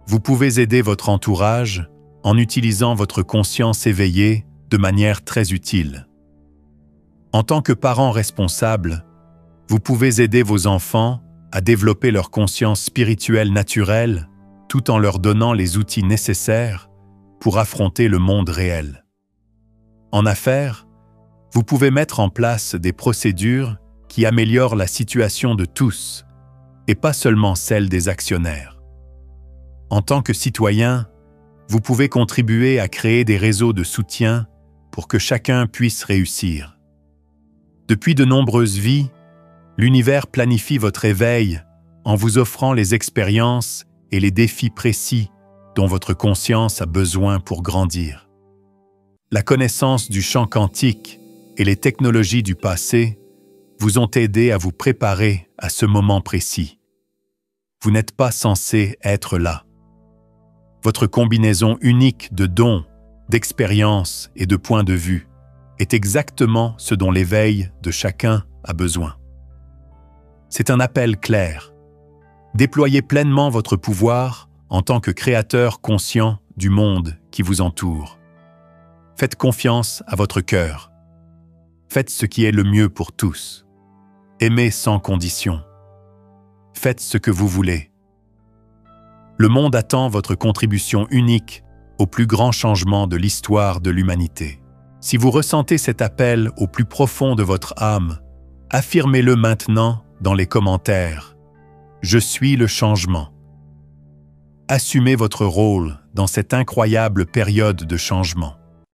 Vous pouvez aider votre entourage en utilisant votre conscience éveillée de manière très utile. En tant que parents responsables, vous pouvez aider vos enfants à développer leur conscience spirituelle naturelle tout en leur donnant les outils nécessaires pour affronter le monde réel. En affaires, vous pouvez mettre en place des procédures qui améliorent la situation de tous et pas seulement celle des actionnaires. En tant que citoyen, vous pouvez contribuer à créer des réseaux de soutien pour que chacun puisse réussir. Depuis de nombreuses vies, l'univers planifie votre éveil en vous offrant les expériences et les défis précis dont votre conscience a besoin pour grandir. La connaissance du champ quantique et les technologies du passé vous ont aidé à vous préparer à ce moment précis. vous n'êtes pas censé être là. Votre combinaison unique de dons, d'expériences et de points de vue est exactement ce dont l'éveil de chacun a besoin. C'est un appel clair. Déployez pleinement votre pouvoir en tant que créateur conscient du monde qui vous entoure. Faites confiance à votre cœur. Faites ce qui est le mieux pour tous. Aimez sans condition. Faites ce que vous voulez. Le monde attend votre contribution unique au plus grand changement de l'histoire de l'humanité. Si vous ressentez cet appel au plus profond de votre âme, affirmez-le maintenant dans les commentaires. Je suis le changement. Assumez votre rôle dans cette incroyable période de changement.